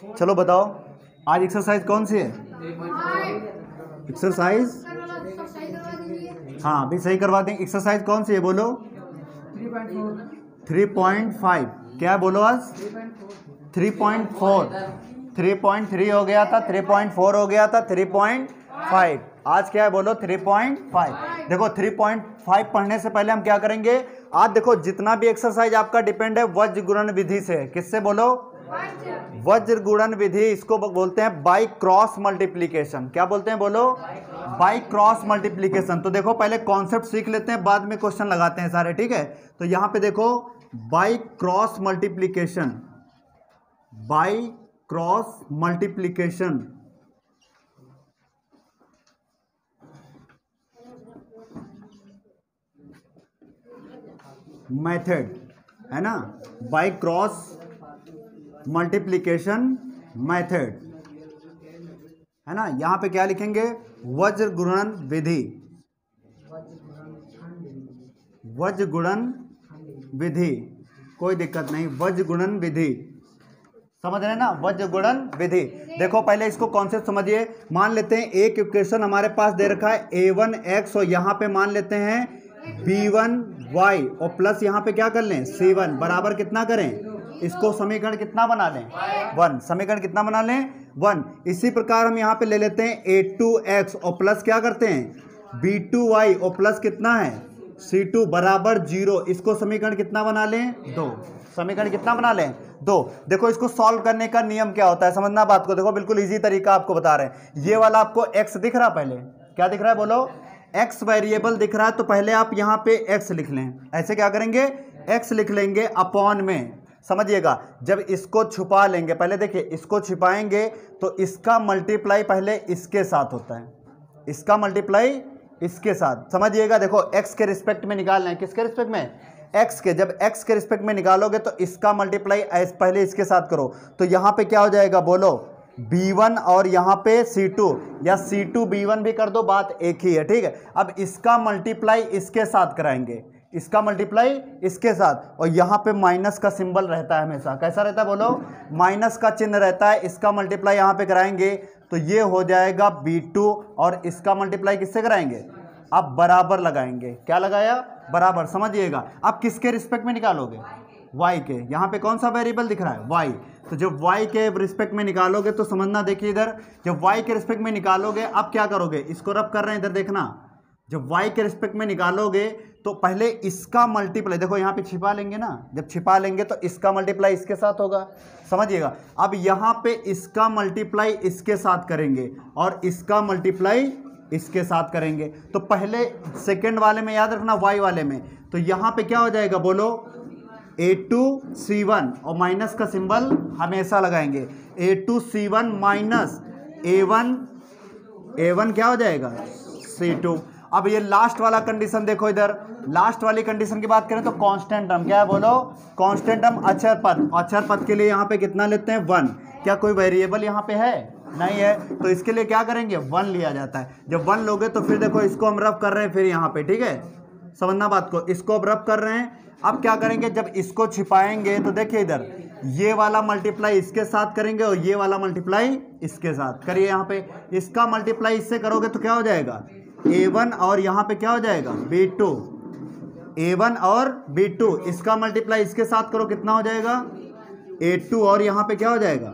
चलो बताओ आज एक्सरसाइज कौन सी है? एक्सरसाइज, हाँ अभी सही करवा देंगे। एक्सरसाइज कौन सी है बोलो? 3.5। क्या बोलो आज? 3.4। 3.3 हो गया था, 3.4 हो गया था, 3.5। आज क्या है बोलो? 3.5। देखो 3.5 पढ़ने से पहले हम क्या करेंगे? आज देखो जितना भी एक्सरसाइज आपका डिपेंड है वज्र गुणन विधि से। किससे बोलो? वज्र गुणन विधि। इसको बोलते हैं बाई क्रॉस मल्टीप्लीकेशन। क्या बोलते हैं बोलो? By cross multiplication. तो देखो पहले कॉन्सेप्ट सीख लेते हैं, बाद में क्वेश्चन लगाते हैं सारे, ठीक है? तो यहां पे देखो by cross multiplication, by cross multiplication method है ना, बाई क्रॉस मल्टीप्लीकेशन मेथड है ना। यहां पे क्या लिखेंगे? वज्र गुणन विधि, वज्र गुणन विधि, कोई दिक्कत नहीं, वज्र गुणन विधि। समझ रहे हैं ना? वज्र गुणन विधि। देखो पहले इसको कॉन्सेप्ट समझिए। मान लेते हैं एक इक्वेशन हमारे पास दे रखा है a1x और यहां पे मान लेते हैं b1y और प्लस यहां पे क्या कर लें? c1 बराबर कितना करें? इसको समीकरण कितना बना लें? 1। समीकरण कितना बना लें? 1। इसी प्रकार हम यहां पे ले लेते हैं a2x और प्लस क्या करते हैं? b2y और प्लस कितना है? c2 बराबर 0। इसको समीकरण कितना बना लें? 2। समीकरण कितना बना लें? 2। देखो इसको सॉल्व करने का नियम क्या होता है, समझना बात को। देखो बिल्कुल इजी तरीका आपको बता रहे हैं। ये वाला आपको x दिख रहा है, पहले क्या दिख रहा है बोलो? x वेरिएबल दिख रहा है, तो पहले आप यहां पे x लिख लें। ऐसे क्या करेंगे? x लिख लेंगे अपॉन में। समझिएगा, जब इसको छुपा लेंगे, पहले देखिए इसको छिपाएंगे तो इसका मल्टीप्लाई पहले इसके साथ होता है, इसका मल्टीप्लाई इसके साथ। समझिएगा, देखो x के रिस्पेक्ट में निकालना है। किसके रिस्पेक्ट में? x के। जब x के रिस्पेक्ट में निकालोगे तो इसका मल्टीप्लाई पहले इसके साथ करो, तो यहां पे क्या हो जाएगा बोलो? b1 और यहां पे c2, या c2 b1 भी कर दो, बात एक ही है, ठीक है? अब इसका मल्टीप्लाई इसके साथ कराएंगे, इसका मल्टीप्लाई इसके साथ, और यहां पे माइनस का सिंबल रहता है हमेशा। कैसा रहता है बोलो? माइनस का चिन्ह रहता है। इसका मल्टीप्लाई यहां पे कराएंगे तो ये हो जाएगा b2 और इसका मल्टीप्लाई किससे कराएंगे? आप बराबर लगाएंगे। क्या लगाया? बराबर। समझिएगा, आप किसके रिस्पेक्ट में निकालोगे? y के। यहां पे कौन सा वेरिएबल दिख रहा है? y। तो जब y के रिस्पेक्ट में निकालोगे तो समझना, देखिए इधर जब y के रिस्पेक्ट में निकालोगे आप क्या करोगे? इसको रब कर रहे हैं, इधर देखना। जब y के रिस्पेक्ट में निकालोगे तो पहले इसका मल्टीप्लाई, देखो यहाँ पे छिपा लेंगे ना, जब छिपा लेंगे तो इसका मल्टीप्लाई इसके साथ होगा। समझिएगा, अब यहाँ पे इसका मल्टीप्लाई इसके साथ करेंगे और इसका मल्टीप्लाई इसके साथ करेंगे। तो पहले सेकंड वाले में याद रखना, y वाले में, तो यहाँ पे क्या हो जाएगा बोलो? a2c1 और माइनस का सिंबल हमेशा लगाएंगे। a2c1 माइनस a1 क्या हो जाएगा? c2। अब ये लास्ट वाला कंडीशन देखो, इधर लास्ट वाली कंडीशन की बात करें तो कांस्टेंट टर्म, क्या है बोलो? कांस्टेंट टर्म अक्षर पद। अक्षर पद के लिए यहाँ पे कितना लेते हैं? 1। क्या कोई वेरिएबल यहाँ पे है? नहीं है, तो इसके लिए क्या करेंगे? 1 लिया जाता है। जब 1 लोगे तो फिर देखो इसको हम रब कर रहे हैं फिर यहाँ पे, ठीक है? समझना बात को, इसको अब रब कर रहे हैं। अब क्या करेंगे? जब इसको छिपाएंगे तो देखिए इधर ये वाला मल्टीप्लाई इसके साथ करेंगे और ये वाला मल्टीप्लाई इसके साथ करिए। यहाँ पे इसका मल्टीप्लाई इससे करोगे तो क्या हो जाएगा? a1 और यहाँ पे क्या हो जाएगा? b2। a1 और b2, इसका मल्टीप्लाई इसके साथ करो, कितना हो जाएगा? a2 और यहाँ पे क्या हो जाएगा?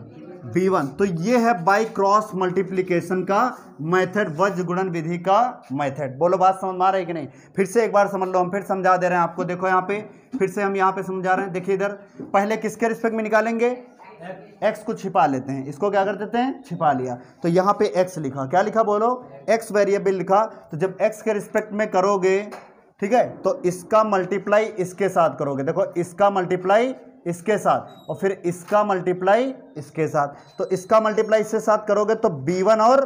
b1। तो ये है बाई क्रॉस मल्टीप्लिकेशन का मेथड, वज्र गुणन विधि का मेथड। बोलो बात समझ में आ रही है कि नहीं? फिर से एक बार समझ लो, हम फिर समझा दे रहे हैं आपको। देखो यहाँ पे फिर से हम यहाँ पे समझा रहे हैं। देखिए इधर पहले किसके रिस्पेक्ट में निकालेंगे? x को छिपा लेते हैं। इसको क्या कर देते हैं? छिपा लिया। तो यहाँ पे x लिखा, क्या लिखा बोलो? x वेरिएबल लिखा। तो जब x के रिस्पेक्ट में करोगे, ठीक है, तो इसका मल्टीप्लाई इसके साथ करोगे। देखो इसका मल्टीप्लाई इसके साथ और फिर इसका मल्टीप्लाई इसके साथ, तो इसका मल्टीप्लाई इसके साथ करोगे तो b1 और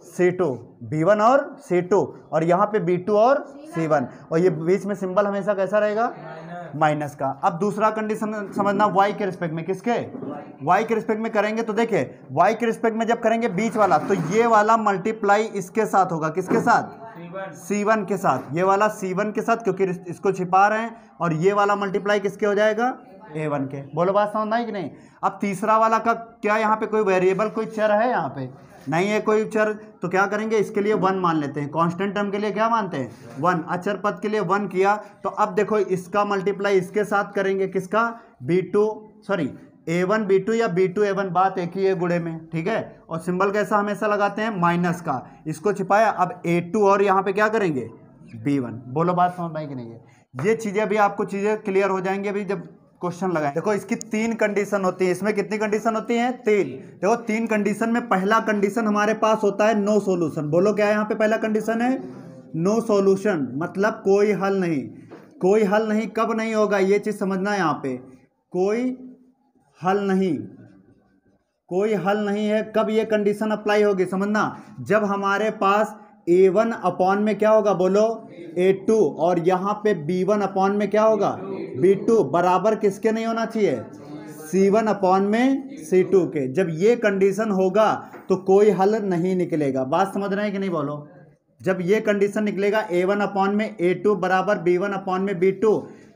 c2, b1 और c2, और यहाँ पे b2 और c1, और ये बीच में सिंबल हमेशा कैसा रहेगा? माइनस का। अब दूसरा कंडीशन समझना, y के रिस्पेक्ट में। किसके? y के रिस्पेक्ट में करेंगे तो देखिए y के रिस्पेक्ट में जब करेंगे बीच वाला, तो ये वाला मल्टीप्लाई इसके साथ होगा। किसके साथ? c1 के साथ। ये वाला c1 के साथ, क्योंकि इसको छिपा रहे हैं, और ये वाला मल्टीप्लाई किसके हो जाएगा? A1 के। बोलो बात समझ में आई कि नहीं। अब तीसरा वाला का क्या, यहाँ पे कोई वेरिएबल कोई चर है, यहाँ पे नहीं है कोई चर, तो क्या करेंगे, इसके लिए 1 मान लेते हैं। कांस्टेंट टर्म के लिए क्या मानते हैं 1, अचर पद के लिए 1 किया। तो अब देखो इसका मल्टीप्लाई इसके साथ करेंगे, किसका, A1 B2 या B2 A1, बात एक ही है गुणे में, ठीक है। और सिंबल कैसा हमेशा लगाते हैं, माइनस का, इसको छिपाया। अब A2 और यहाँ पे क्या करेंगे B1। बोलो बात समझ में आई कि नहीं है। ये चीजें अभी आपको चीजें क्लियर हो जाएंगी अभी जब क्वेश्चन लगाए। देखो इसकी 3 कंडीशन होती है, इसमें कितनी कंडीशन होती हैं 3। देखो 3 कंडीशन में पहला कंडीशन हमारे पास होता है नो सॉल्यूशन। बोलो क्या है यहाँ पे पहला कंडीशन है, नो सॉल्यूशन, मतलब कोई हल नहीं। कोई हल नहीं कब नहीं होगा, ये चीज समझना है। यहाँ पे कोई हल नहीं, कोई हल नहीं है, कब ये कंडीशन अप्लाई होगी समझना, जब हमारे पास A1 अपॉन में क्या होगा, बोलो A2, और यहाँ पे B1 अपॉन में क्या होगा B2, बराबर किसके नहीं होना चाहिए, C1 अपॉन में C2 के। जब ये कंडीशन होगा तो कोई हल नहीं निकलेगा। बात समझ रहे हैं कि नहीं, बोलो। जब ये कंडीशन निकलेगा A1 अपॉन में A2 बराबर B1 अपॉन में B2,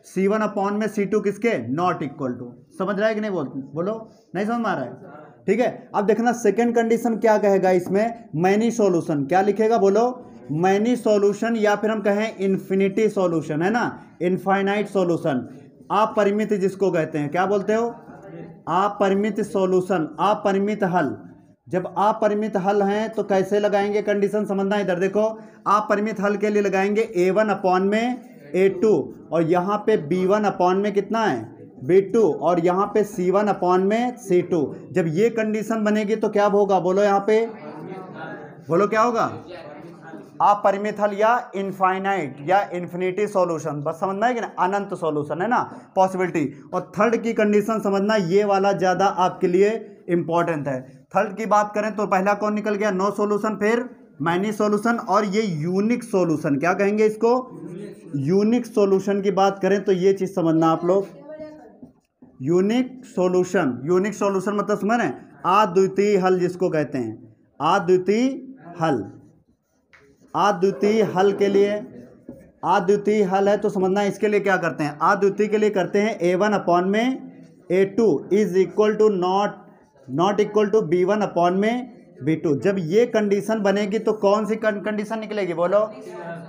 C1 अपॉन में C2 किसके, नॉट इक्वल टू। समझ रहा है कि नहीं, बोलो नहीं समझ में आ रहा है, ठीक है। अब देखना सेकंड कंडीशन क्या कहेगा इसमें, मैनी सॉल्यूशन। क्या लिखेगा, बोलो मैनी सॉल्यूशन, या फिर हम कहें इन्फिनिटी सॉल्यूशन, है ना, इनफाइनाइट सॉल्यूशन, अपरिमित जिसको कहते हैं, क्या बोलते हो, अपरिमित सॉल्यूशन, अपरिमित हल। जब अपरिमित हल हैं तो कैसे लगाएंगे कंडीशन, समझना। इधर देखो, अपरिमित हल के लिए लगाएंगे A1 अपॉन में A2, और यहाँ पे B1 अपॉन में कितना है B2, और यहाँ पे C1 अपॉन में C2। जब ये कंडीशन बनेगी तो क्या होगा, बोलो यहाँ पे, बोलो क्या होगा, अपरिमित हल या इनफाइनाइट या इन्फिनिटी सॉल्यूशन। बस समझना है कि ना, अनंत सॉल्यूशन, है ना, पॉसिबिलिटी। और थर्ड की कंडीशन समझना, ये वाला ज़्यादा आपके लिए इंपॉर्टेंट है। थर्ड की बात करें तो पहला कौन निकल गया, नो सॉल्यूशन, फिर मैनी सॉल्यूशन, और ये यूनिक सॉल्यूशन। क्या कहेंगे इसको, यूनिक सॉल्यूशन की बात करें तो ये चीज़ समझना आप लोग, यूनिक सॉल्यूशन। यूनिक सॉल्यूशन मतलब समझ रहे हैं, अद्वितीय हल जिसको कहते हैं, अद्वितीय हल। अद्वितीय हल के लिए, अद्वितीय हल है तो समझना इसके लिए क्या करते हैं, अद्वितीय के लिए करते हैं A1 अपॉन में A2 is equal to not equal to B1 upon में B2। जब ये कंडीशन बनेगी तो कौन सी कंडीशन निकलेगी, बोलो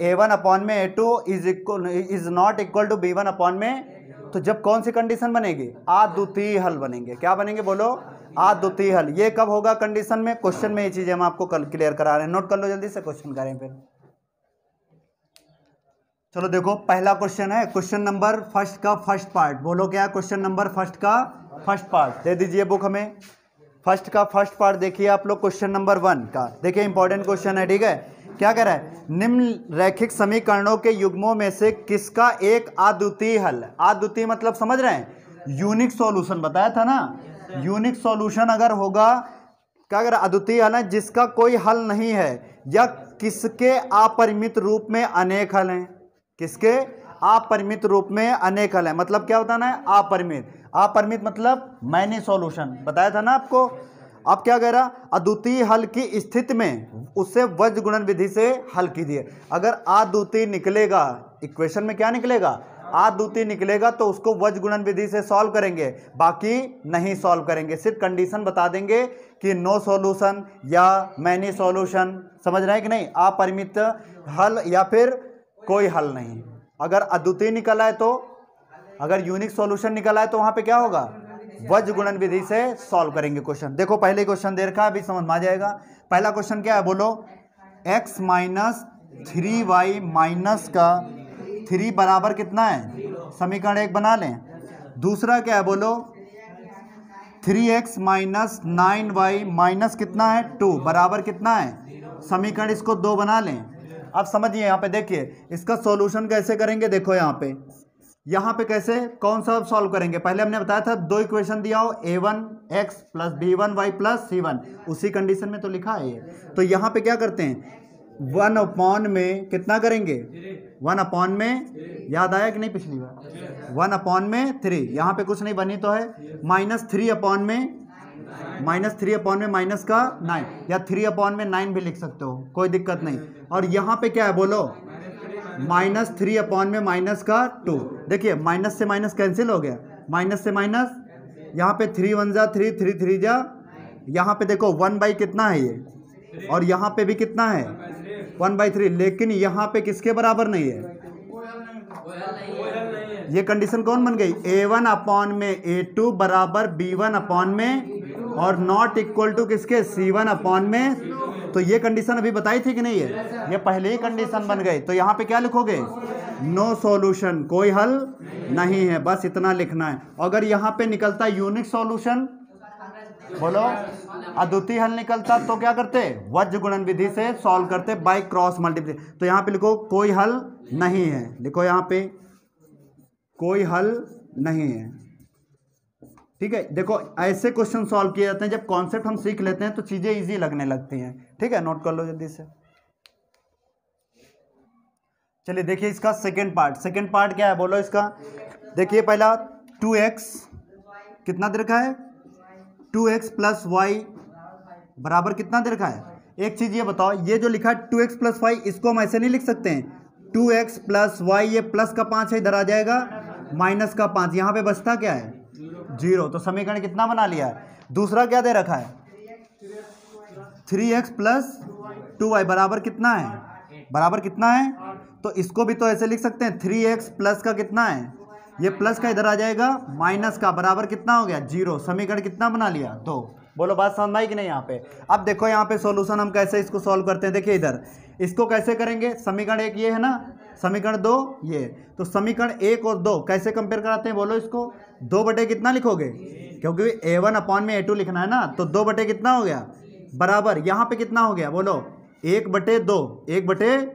A1 अपॉन में A2 is not equal to B1 upon में, तो जब कौन सी कंडीशन बनेगी, अद्वितीय हल बनेंगे। क्या बनेंगे, बोलो अद्वितीय हल। ये कब होगा कंडीशन में, क्वेश्चन में ये चीजें हम आपको कल क्लियर करा रहे हैं, नोट कर लो जल्दी से, क्वेश्चन करें फिर। चलो देखो पहला क्वेश्चन है, क्वेश्चन नंबर फर्स्ट का फर्स्ट पार्ट। बोलो क्या, क्वेश्चन नंबर फर्स्ट का फर्स्ट पार्ट दे दीजिए बुक हमें। फर्स्ट का फर्स्ट पार्ट देखिए आप लोग, क्वेश्चन नंबर 1 का देखिए, इंपॉर्टेंट क्वेश्चन है, ठीक है। क्या कह रहा है, निम्न रैखिक समीकरणों के युग्मों में से किसका एक अद्वितीय हल, अद्वितीय मतलब समझ रहे हैं, यूनिक सॉल्यूशन बताया था ना। यूनिक सॉल्यूशन अगर होगा, क्या कह रहा है, अद्वितीय हल है जिसका कोई हल नहीं है, या किसके अपरिमित रूप में अनेक हल हैं, किसके अपरिमित रूप में अनेक हल है। मतलब क्या होता है ना, अपरिमित, अपरिमित मतलब मैनी सॉल्यूशन बताया था ना आपको। अब क्या कह रहा, अद्वितीय हल की स्थिति में उससे वज्र गुणन विधि से हल कीजिए। अगर अद्वितीय निकलेगा, इक्वेशन में क्या निकलेगा, अद्वितीय निकलेगा तो उसको वज्र गुणन विधि से सॉल्व करेंगे, बाकी नहीं सॉल्व करेंगे। सिर्फ कंडीशन बता देंगे कि नो सॉल्यूशन या मैनी सॉल्यूशन, समझ रहे हैं कि नहीं, अपरिमित हल या फिर कोई हल नहीं। अगर अद्वितीय निकला है तो, अगर यूनिक सॉल्यूशन निकला है तो वहां पे क्या होगा, वज्र गुणन विधि से सॉल्व करेंगे क्वेश्चन। देखो पहले क्वेश्चन दे रखा है, अभी समझ में आ जाएगा। पहला क्वेश्चन क्या है, बोलो x माइनस 3y माइनस का 3 बराबर कितना है, समीकरण 1 बना लें। दूसरा क्या है, बोलो 3x माइनस 9y माइनस कितना है 2 बराबर कितना है, समीकरण इसको 2 बना लें। अब समझिए यहाँ पे देखिए इसका सॉल्यूशन कैसे करेंगे। देखो यहाँ पे कैसे, कौन सा सॉल्व करेंगे, पहले हमने बताया था 2 इक्वेशन दिया हो, a1x plus b1y plus c1, उसी कंडीशन में तो लिखा है ये। तो यहाँ पे क्या करते हैं, 1 अपॉन में कितना करेंगे, 1 अपॉन में, याद आया कि नहीं पिछली बार, 1 अपॉन में 3, यहाँ पे कुछ नहीं बनी तो है, माइनस 3 अपॉन में, माइनस 3 अपॉन में माइनस का 9, या 3 अपॉन में 9 भी लिख सकते हो, कोई दिक्कत नहीं। और यहाँ पे क्या है, बोलो माइनस 3 अपॉन में माइनस का 2। देखिए माइनस से माइनस कैंसिल हो गया, माइनस से माइनस, यहाँ पे 3 1 जा 3, 3 3 जा, यहाँ पे देखो 1/, कितना है ये, और यहाँ पे भी कितना है 1/3, लेकिन यहाँ पे किसके बराबर नहीं है, ये कंडीशन कौन बन गई, A1 अपॉन में A2 बराबर B1 अपॉन में, और नॉट इक्वल टू किसके, C1 अपॉन में। तो ये कंडीशन अभी बताई थी कि नहीं है, ये पहले ही कंडीशन बन गई। तो यहाँ पे क्या लिखोगे, नो सॉल्यूशन, कोई हल नहीं है, बस इतना लिखना है। अगर यहाँ पे निकलता यूनिक सॉल्यूशन, बोलो अद्वितीय हल निकलता, तो क्या करते, वज्र गुणन विधि से सॉल्व करते बाय क्रॉस मल्टीप्लिकेशन। तो यहाँ पे लिखो कोई हल नहीं है, लिखो यहाँ पे कोई हल नहीं है, ठीक है। देखो ऐसे क्वेश्चन सॉल्व किए जाते हैं, जब कॉन्सेप्ट हम सीख लेते हैं तो चीजें इजी लगने लगती हैं, ठीक है। नोट कर लो जल्दी से। चलिए देखिए इसका सेकंड पार्ट क्या है, बोलो इसका। देखिए पहला 2x कितना दे रखा है, 2x प्लस वाई बराबर कितना दे रखा है। एक चीज ये बताओ, ये जो लिखा है 2x प्लस वाई, इसको हम ऐसे नहीं लिख सकते हैं 2x प्लस वाई, ये प्लस का 5 है, इधर आ जाएगा माइनस का 5, यहाँ पे बचता क्या है 0। तो समीकरण कितना बना लिया है। दूसरा क्या दे रखा है 3x प्लस 2y बराबर कितना है, बराबर कितना है। तो इसको भी तो ऐसे लिख सकते हैं 3x प्लस का कितना है, ये प्लस का इधर आ जाएगा माइनस का, बराबर कितना हो गया 0। समीकरण कितना बना लिया 2। बोलो बात समझ में आई कि नहीं यहाँ पे। अब देखो यहाँ पे सॉल्यूशन हम कैसे इसको सॉल्व करते हैं। देखिए इधर इसको कैसे करेंगे, समीकरण 1 ये है ना, समीकरण 2 ये, तो समीकरण 1 और 2 कैसे कंपेयर कराते हैं, बोलो इसको 2 बटे कितना लिखोगे, क्योंकि A1 अपॉन में A2 लिखना है ना, तो 2 बटे कितना हो गया बराबर, यहाँ पे कितना हो गया बोलो 1/2, 1/,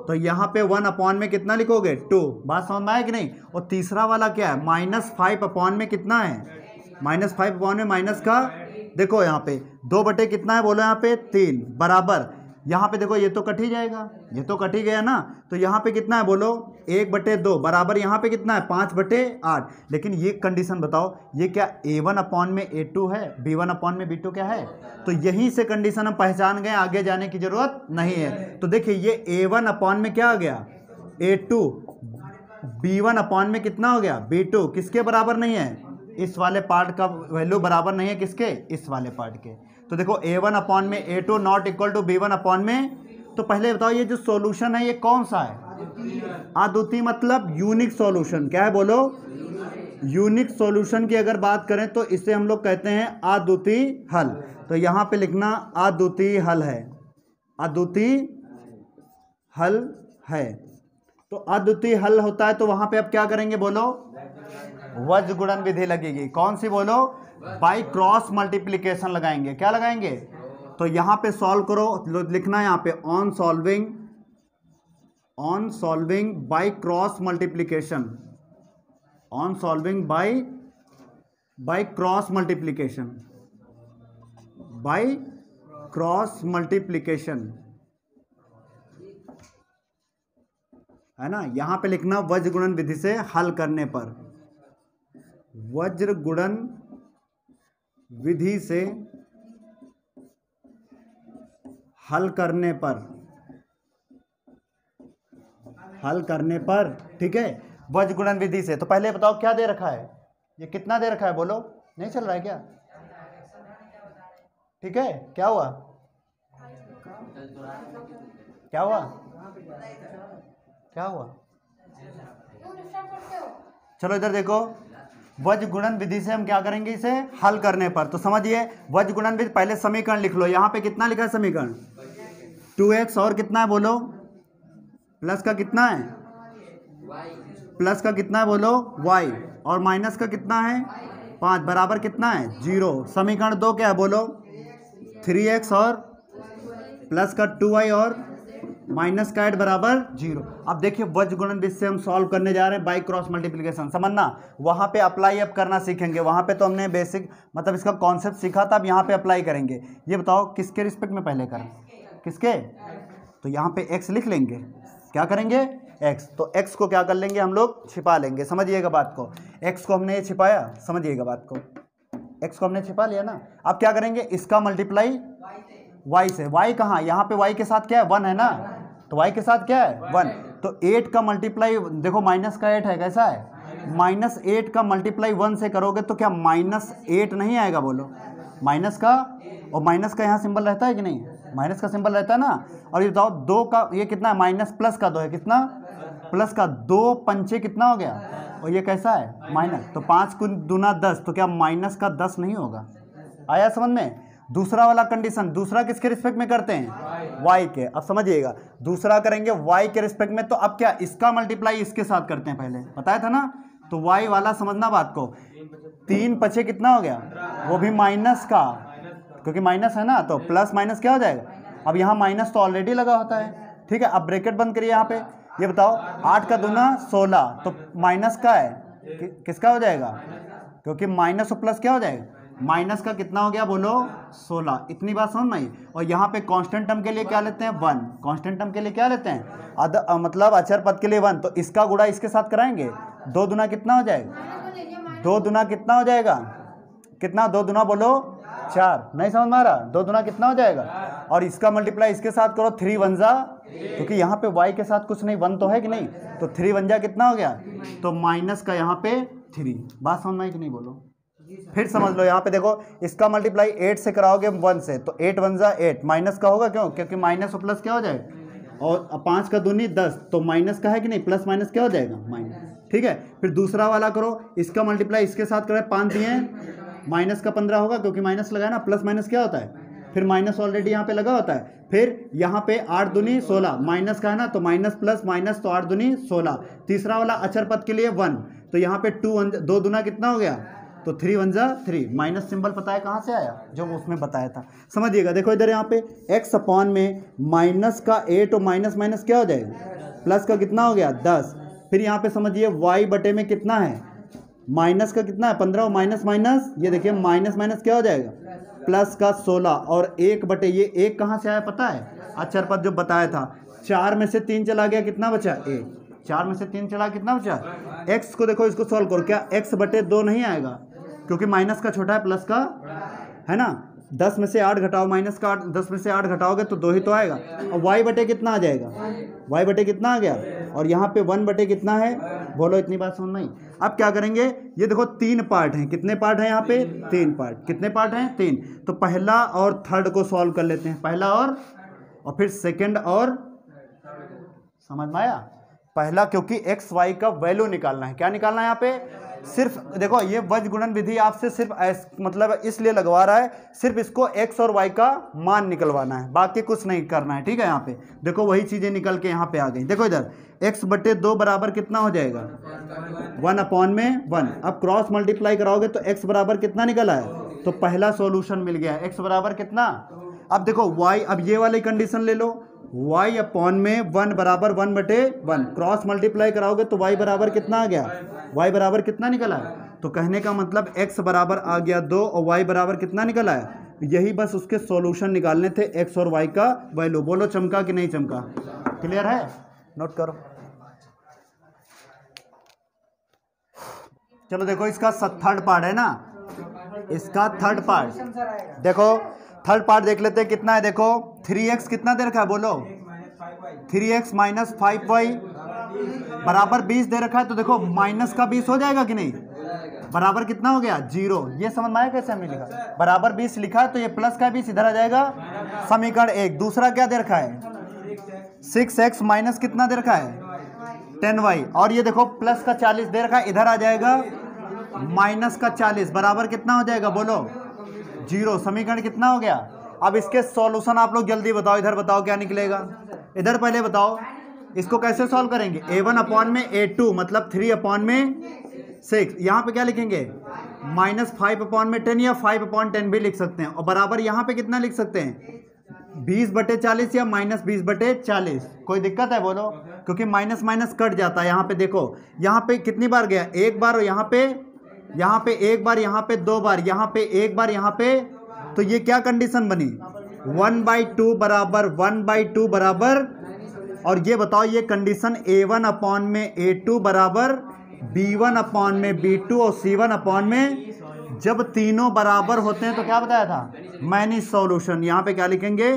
तो यहाँ पे 1 अपॉन में कितना लिखोगे 2। बात समझ में आया कि नहीं। और तीसरा वाला क्या है, -5 अपॉन में कितना है, -5 अपॉन में माइनस का, देखो यहाँ पे 2 बटे कितना है बोलो यहाँ पे 3 बराबर, यहाँ पे देखो ये तो कट ही जाएगा, ये तो कट ही गया ना, तो यहाँ पे कितना है बोलो 1/2 बराबर, यहाँ पे कितना है 5/8। लेकिन ये कंडीशन बताओ, ये क्या A1 अपॉन में A2 है, B1 अपॉन में B2 क्या है। तो यहीं से कंडीशन हम पहचान गए, आगे जाने की जरूरत नहीं है। तो देखिए ये A1 अपॉन में क्या आ गया A2, B1 अपॉन में कितना हो गया B2, किसके बराबर नहीं है, इस वाले पार्ट का वैल्यू बराबर नहीं है किसके, इस वाले पार्ट के। तो देखो A1 अपॉन में A2 not equal to B1 upon में। तो पहले बताओ ये जो सॉल्यूशन है ये कौन सा है, अद्वितीय मतलब यूनिक सॉल्यूशन। क्या है बोलो, यूनिक सॉल्यूशन की अगर बात करें तो इसे हम लोग कहते हैं अद्वितीय हल। तो यहाँ पे लिखना अद्वितीय हल है, अद्वितीय हल है। तो अद्वितीय हल होता है तो वहां पे अब क्या करेंगे बोलो, वज्र गुणन विधि लगेगी। कौन सी बोलो, बाई क्रॉस मल्टीप्लिकेशन लगाएंगे। क्या लगाएंगे, तो यहां पे सॉल्व करो, लिखना है यहां पे on solving by cross multiplication, on solving by cross multiplication, by cross multiplication है ना। यहां पे लिखना वज्र गुणन विधि से हल करने पर, वज्र गुणन विधि से हल करने पर, ठीक है, वज्र गुणन विधि से। तो पहले बताओ क्या दे रखा है, ये कितना दे रखा है बोलो, नहीं चल रहा है क्या, ठीक है, क्या हुआ, क्या हुआ, क्या हुआ, चलो इधर देखो, वज्र गुणन विधि से हम क्या करेंगे, इसे हल करने पर। तो समझिए वज्र गुणन विधि, पहले समीकरण लिख लो। यहाँ पे कितना लिखा है समीकरण 2x और कितना है बोलो, प्लस का कितना है, प्लस का कितना है बोलो y, और माइनस का कितना है 5 बराबर कितना है 0। समीकरण 2 क्या है बोलो 3x और प्लस का 2y और माइनस का 8 बराबर 0। अब देखिए वज्र गुणन विधि से हम सॉल्व करने जा रहे हैं बाई क्रॉस मल्टीप्लिकेशन। समझना, वहाँ पे अप्लाई अब करना सीखेंगे, वहाँ पे तो हमने बेसिक मतलब इसका कॉन्सेप्ट सीखा था, अब यहाँ पे अप्लाई करेंगे। ये बताओ किसके रिस्पेक्ट में पहले करें, किसके, तो यहाँ पे x लिख लेंगे, क्या करेंगे x, तो x को क्या कर लेंगे हम लोग छिपा लेंगे। समझिएगा बात को, x को हमने छिपाया, समझिएगा बात को, x को हमने छिपा लिया ना। अब क्या करेंगे, इसका मल्टीप्लाई y से, y कहाँ, यहाँ पे y के साथ क्या है 1 है ना, तो y के साथ क्या है 1, तो 8 का मल्टीप्लाई देखो माइनस का 8 है, कैसा है -8 का मल्टीप्लाई 1 से करोगे तो क्या -8 नहीं आएगा? बोलो माइनस का, और माइनस का यहाँ सिंबल रहता है कि नहीं? माइनस का सिंबल रहता है ना। और ये बताओ 2 का ये कितना है? माइनस प्लस का 2 है, कितना? प्लस का 2 पंचे कितना हो गया? और ये कैसा है? माइनस। तो 5 दूना 10, तो क्या माइनस का 10 नहीं होगा? आया समझ में? दूसरा वाला कंडीशन, दूसरा किसके रिस्पेक्ट में करते हैं? y के। अब समझिएगा, दूसरा करेंगे y के रिस्पेक्ट में, तो अब क्या इसका मल्टीप्लाई इसके साथ करते हैं, पहले बताया था ना। तो y वाला समझना बात को, 3 पचे कितना हो गया? वो भी माइनस का, क्योंकि माइनस है ना, तो प्लस माइनस क्या हो जाएगा? अब यहाँ माइनस तो ऑलरेडी लगा होता है, ठीक है। अब ब्रैकेट बंद करिए यहाँ पे। ये बताओ 8 का दूना 16, तो माइनस का है, किसका हो जाएगा? क्योंकि माइनस और प्लस क्या हो जाएगा? माइनस का कितना हो गया? बोलो 16। इतनी बात समझ में आई। और यहाँ पे कांस्टेंट टर्म के लिए क्या लेते हैं? 1। कांस्टेंट टर्म के लिए क्या लेते हैं? मतलब अचर पद के लिए 1। तो इसका गुणा इसके साथ कराएंगे, 2 दूना कितना हो जाएगा? 2 दूना कितना हो जाएगा? कितना? 2 दूना बोलो 4। नहीं समझ में आ रहा? 2 दूना कितना हो जाएगा? और इसका मल्टीप्लाई इसके साथ करो, 3 1 जा, क्योंकि यहाँ पे y के साथ कुछ नहीं, 1 तो है कि नहीं, तो 3 1 जा कितना हो गया? तो माइनस का यहाँ पे 3। बात समझ में आई कि नहीं? बोलो फिर समझ लो। यहाँ पे देखो, इसका मल्टीप्लाई 8 से कराओगे 1 से, तो 8 1 जा 8, माइनस का होगा, क्यों? क्योंकि माइनस और प्लस क्या हो जाएगा? और 5 का दूनी 10, तो माइनस का है कि नहीं? प्लस माइनस क्या हो जाएगा? माइनस, ठीक है। फिर दूसरा वाला करो, इसका मल्टीप्लाई इसके साथ करें, 5 दिए, माइनस का 15 होगा, क्योंकि माइनस लगाया ना, प्लस माइनस क्या होता है? फिर माइनस ऑलरेडी यहाँ पे लगा होता है। फिर यहाँ पे 8 दूनी 16, माइनस का है ना, तो माइनस प्लस माइनस, तो 8 दूनी 16। तीसरा वाला अचर पद के लिए 1, तो यहाँ पे 2 दूना कितना हो गया? तो 3 1 जा 3। माइनस सिंबल पता है कहाँ से आया? जो उसमें बताया था। समझिएगा, देखो इधर यहाँ पे x अपॉन में माइनस का 8 और माइनस माइनस क्या हो जाएगा? प्लस का कितना हो गया? 10। फिर यहाँ पे समझिए y बटे में कितना है? माइनस का कितना है? 15, और माइनस माइनस, ये देखिए माइनस माइनस क्या हो जाएगा? प्लस का 16। और 1 बटे ये 1 कहाँ से आया पता है? अचर पद जो बताया था। 4 में से 3 चला गया, कितना बचा? 1। 4 में से 3 चला, कितना बचा? x को देखो, इसको सॉल्व करो, क्या x बटे 2 नहीं आएगा? क्योंकि माइनस का छोटा है, प्लस का है ना। 10 में से 8 घटाओ, माइनस का 8, 10 में से 8 घटाओगे तो 2 ही तो आएगा। और y बटे कितना आ जाएगा? y बटे कितना आ गया? और यहाँ पे 1 बटे कितना है? बोलो, इतनी बात समझ में आई। अब क्या करेंगे? ये देखो 3 पार्ट हैं। कितने पार्ट हैं यहाँ पे? 3 पार्ट। कितने पार्ट हैं? 3। तो पहला और थर्ड को सॉल्व कर लेते हैं। पहला और फिर सेकेंड और, समझ में आया? पहला, क्योंकि एक्स वाई का वैल्यू निकालना है। क्या निकालना है यहाँ पे? सिर्फ देखो, ये वज गुणन विधि आपसे सिर्फ मतलब इसलिए लगवा रहा है, सिर्फ इसको x और y का मान निकलवाना है, बाकी कुछ नहीं करना है, ठीक है। यहाँ पे देखो वही चीजें निकल के यहाँ पे आ गई। देखो इधर x बटे 2 बराबर कितना हो जाएगा? 1 अपॉन में 1। अब क्रॉस मल्टीप्लाई कराओगे तो x बराबर कितना निकला है? तो पहला सॉल्यूशन मिल गया, x बराबर कितना? अब देखो y, अब ये वाली कंडीशन ले लो, y अपॉन में 1 बराबर 1 बटे 1। क्रॉस मल्टीप्लाई कराओगे तो y बराबर कितना आ गया? y बराबर कितना निकला है? तो कहने का मतलब x बराबर आ गया 2 और y बराबर कितना निकला है? यही बस उसके सॉल्यूशन निकालने थे, x और y का वैल्यू। बोलो चमका कि नहीं चमका? क्लियर है? नोट करो। चलो देखो, इसका थर्ड पार्ट है ना, इसका थर्ड पार्ट देखो, थर्ड पार्ट देख लेते हैं कितना है। देखो 3x कितना दे रखा है? बोलो 3x माइनस 5y बराबर 20 दे रखा है। तो देखो माइनस का 20 हो जाएगा कि नहीं? बराबर कितना हो गया? 0। ये समझ में आया कैसे हमने लिखा? बराबर 20 लिखा है तो ये प्लस का 20 इधर आ जाएगा, समीकरण 1। दूसरा क्या दे रखा है? 6x माइनस कितना दे रखा है? 10y। और ये देखो प्लस का 40 दे रखा है, इधर आ जाएगा माइनस का 40, बराबर कितना हो जाएगा? बोलो 0। समीकरण कितना हो गया? अब इसके सॉल्यूशन आप लोग जल्दी बताओ, इधर बताओ क्या निकलेगा। इधर पहले बताओ इसको कैसे सॉल्व करेंगे। a1 अपॉन में a2 मतलब 3 अपॉन में 6। यहाँ पे क्या लिखेंगे? माइनस 5 अपॉन में 10 या 5 अपॉन 10 भी लिख सकते हैं। और बराबर यहाँ पे कितना लिख सकते हैं? 20 बटे 40 या माइनस 20 बटे 40। कोई दिक्कत है? बोलो, क्योंकि माइनस माइनस कट जाता है। यहाँ पे देखो, यहाँ पे कितनी बार गया? एक बार। और यहाँ पे एक बार, यहाँ पे 2 बार, यहाँ पे 1 बार, यहाँ पे। तो ये क्या कंडीशन बनी? 1/2 बराबर 1/2 बराबर। और ये बताओ, ये कंडीशन a1 अपॉन में a2 बराबर b1 अपॉन में b2 और c1 अपॉन में, जब तीनों बराबर होते हैं तो क्या बताया था? Many solution. यहाँ पे क्या लिखेंगे?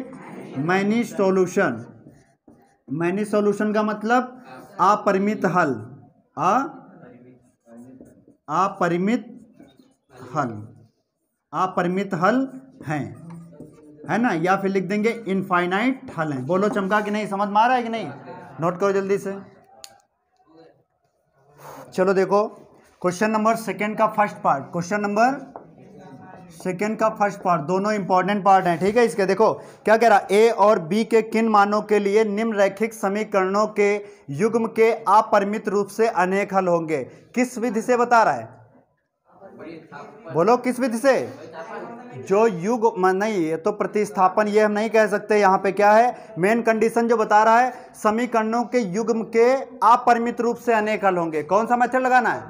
Many solution. मैनी सॉल्यूशन का मतलब अपरिमित हल। अपरिमित हल, अपरिमित हल हैं, है ना, या फिर लिख देंगे इनफाइनाइट हल हैं। बोलो चमका कि नहीं, समझ में आ रहा है कि नहीं, नोट करो जल्दी से। चलो देखो क्वेश्चन नंबर सेकंड का first part, question number second का फर्स्ट पार्ट, दोनों इंपॉर्टेंट पार्ट हैं, ठीक है। इसके देखो क्या कह रहा, ए और बी के किन मानों के लिए निम्नलिखित समीकरणों के युग्म के अपरिमित रूप से अनेक हल होंगे। किस विधि से बता रहा है, बोलो किस विधि से, जो युग्म नहीं, ये तो प्रतिस्थापन, ये हम नहीं कह सकते। यहाँ पे क्या है, मेन कंडीशन जो बता रहा है, समीकरणों के युग्म के अपरिमित रूप से अनेक हल होंगे। कौन सा मेथड लगाना है,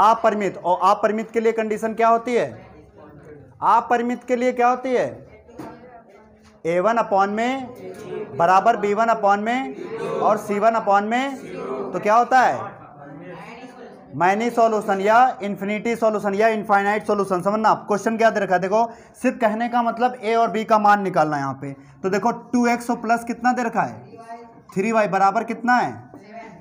अपरिमित। और अपरिमित के लिए कंडीशन क्या होती है, अपरिमित के लिए क्या होती है, a1 अपॉन में बराबर b1 अपॉन में और c1 अपॉन में, तो क्या होता है मैनी सॉल्यूशन या इन्फिनिटी सॉल्यूशन या इनफाइनाइट सॉल्यूशन। समझना, क्वेश्चन क्या दे रखा है, देखो सिर्फ कहने का मतलब ए और बी का मान निकालना है यहाँ पे। तो देखो 2x और प्लस कितना दे रखा है 3y बराबर कितना है,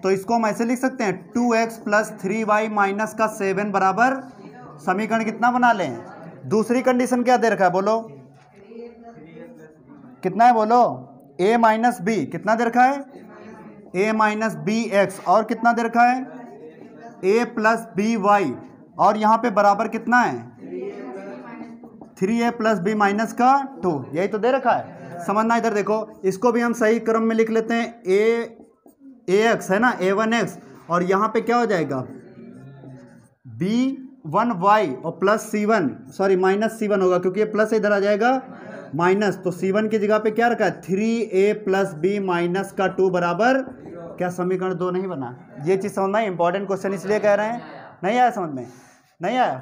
तो इसको हम ऐसे लिख सकते हैं 2x प्लस 3y माइनस का 7 बराबर, समीकरण कितना बना लें। दूसरी कंडीशन क्या दे रखा है, बोलो कितना है, बोलो a माइनस बी, कितना दे रखा है a माइनस बी एक्स, और कितना दे रखा है a प्लस बी वाई, और यहाँ पे बराबर कितना है 3a प्लस बी माइनस का 2, यही तो दे रखा है। समझना, इधर देखो इसको भी हम सही क्रम में लिख लेते हैं, a x है ना, a1x, और यहाँ पे क्या हो जाएगा b1y और plus c1, sorry minus c1 होगा क्योंकि ये प्लस इधर आ जाएगा माइनस, तो c1 की जगह पे क्या रखा है 3a प्लस बी माइनस का 2 बराबर, क्या समीकरण 2 नहीं बना। ये चीज़ समझना है, इंपॉर्टेंट क्वेश्चन इसलिए कह रहे हैं। नहीं आया समझ में, नहीं आया,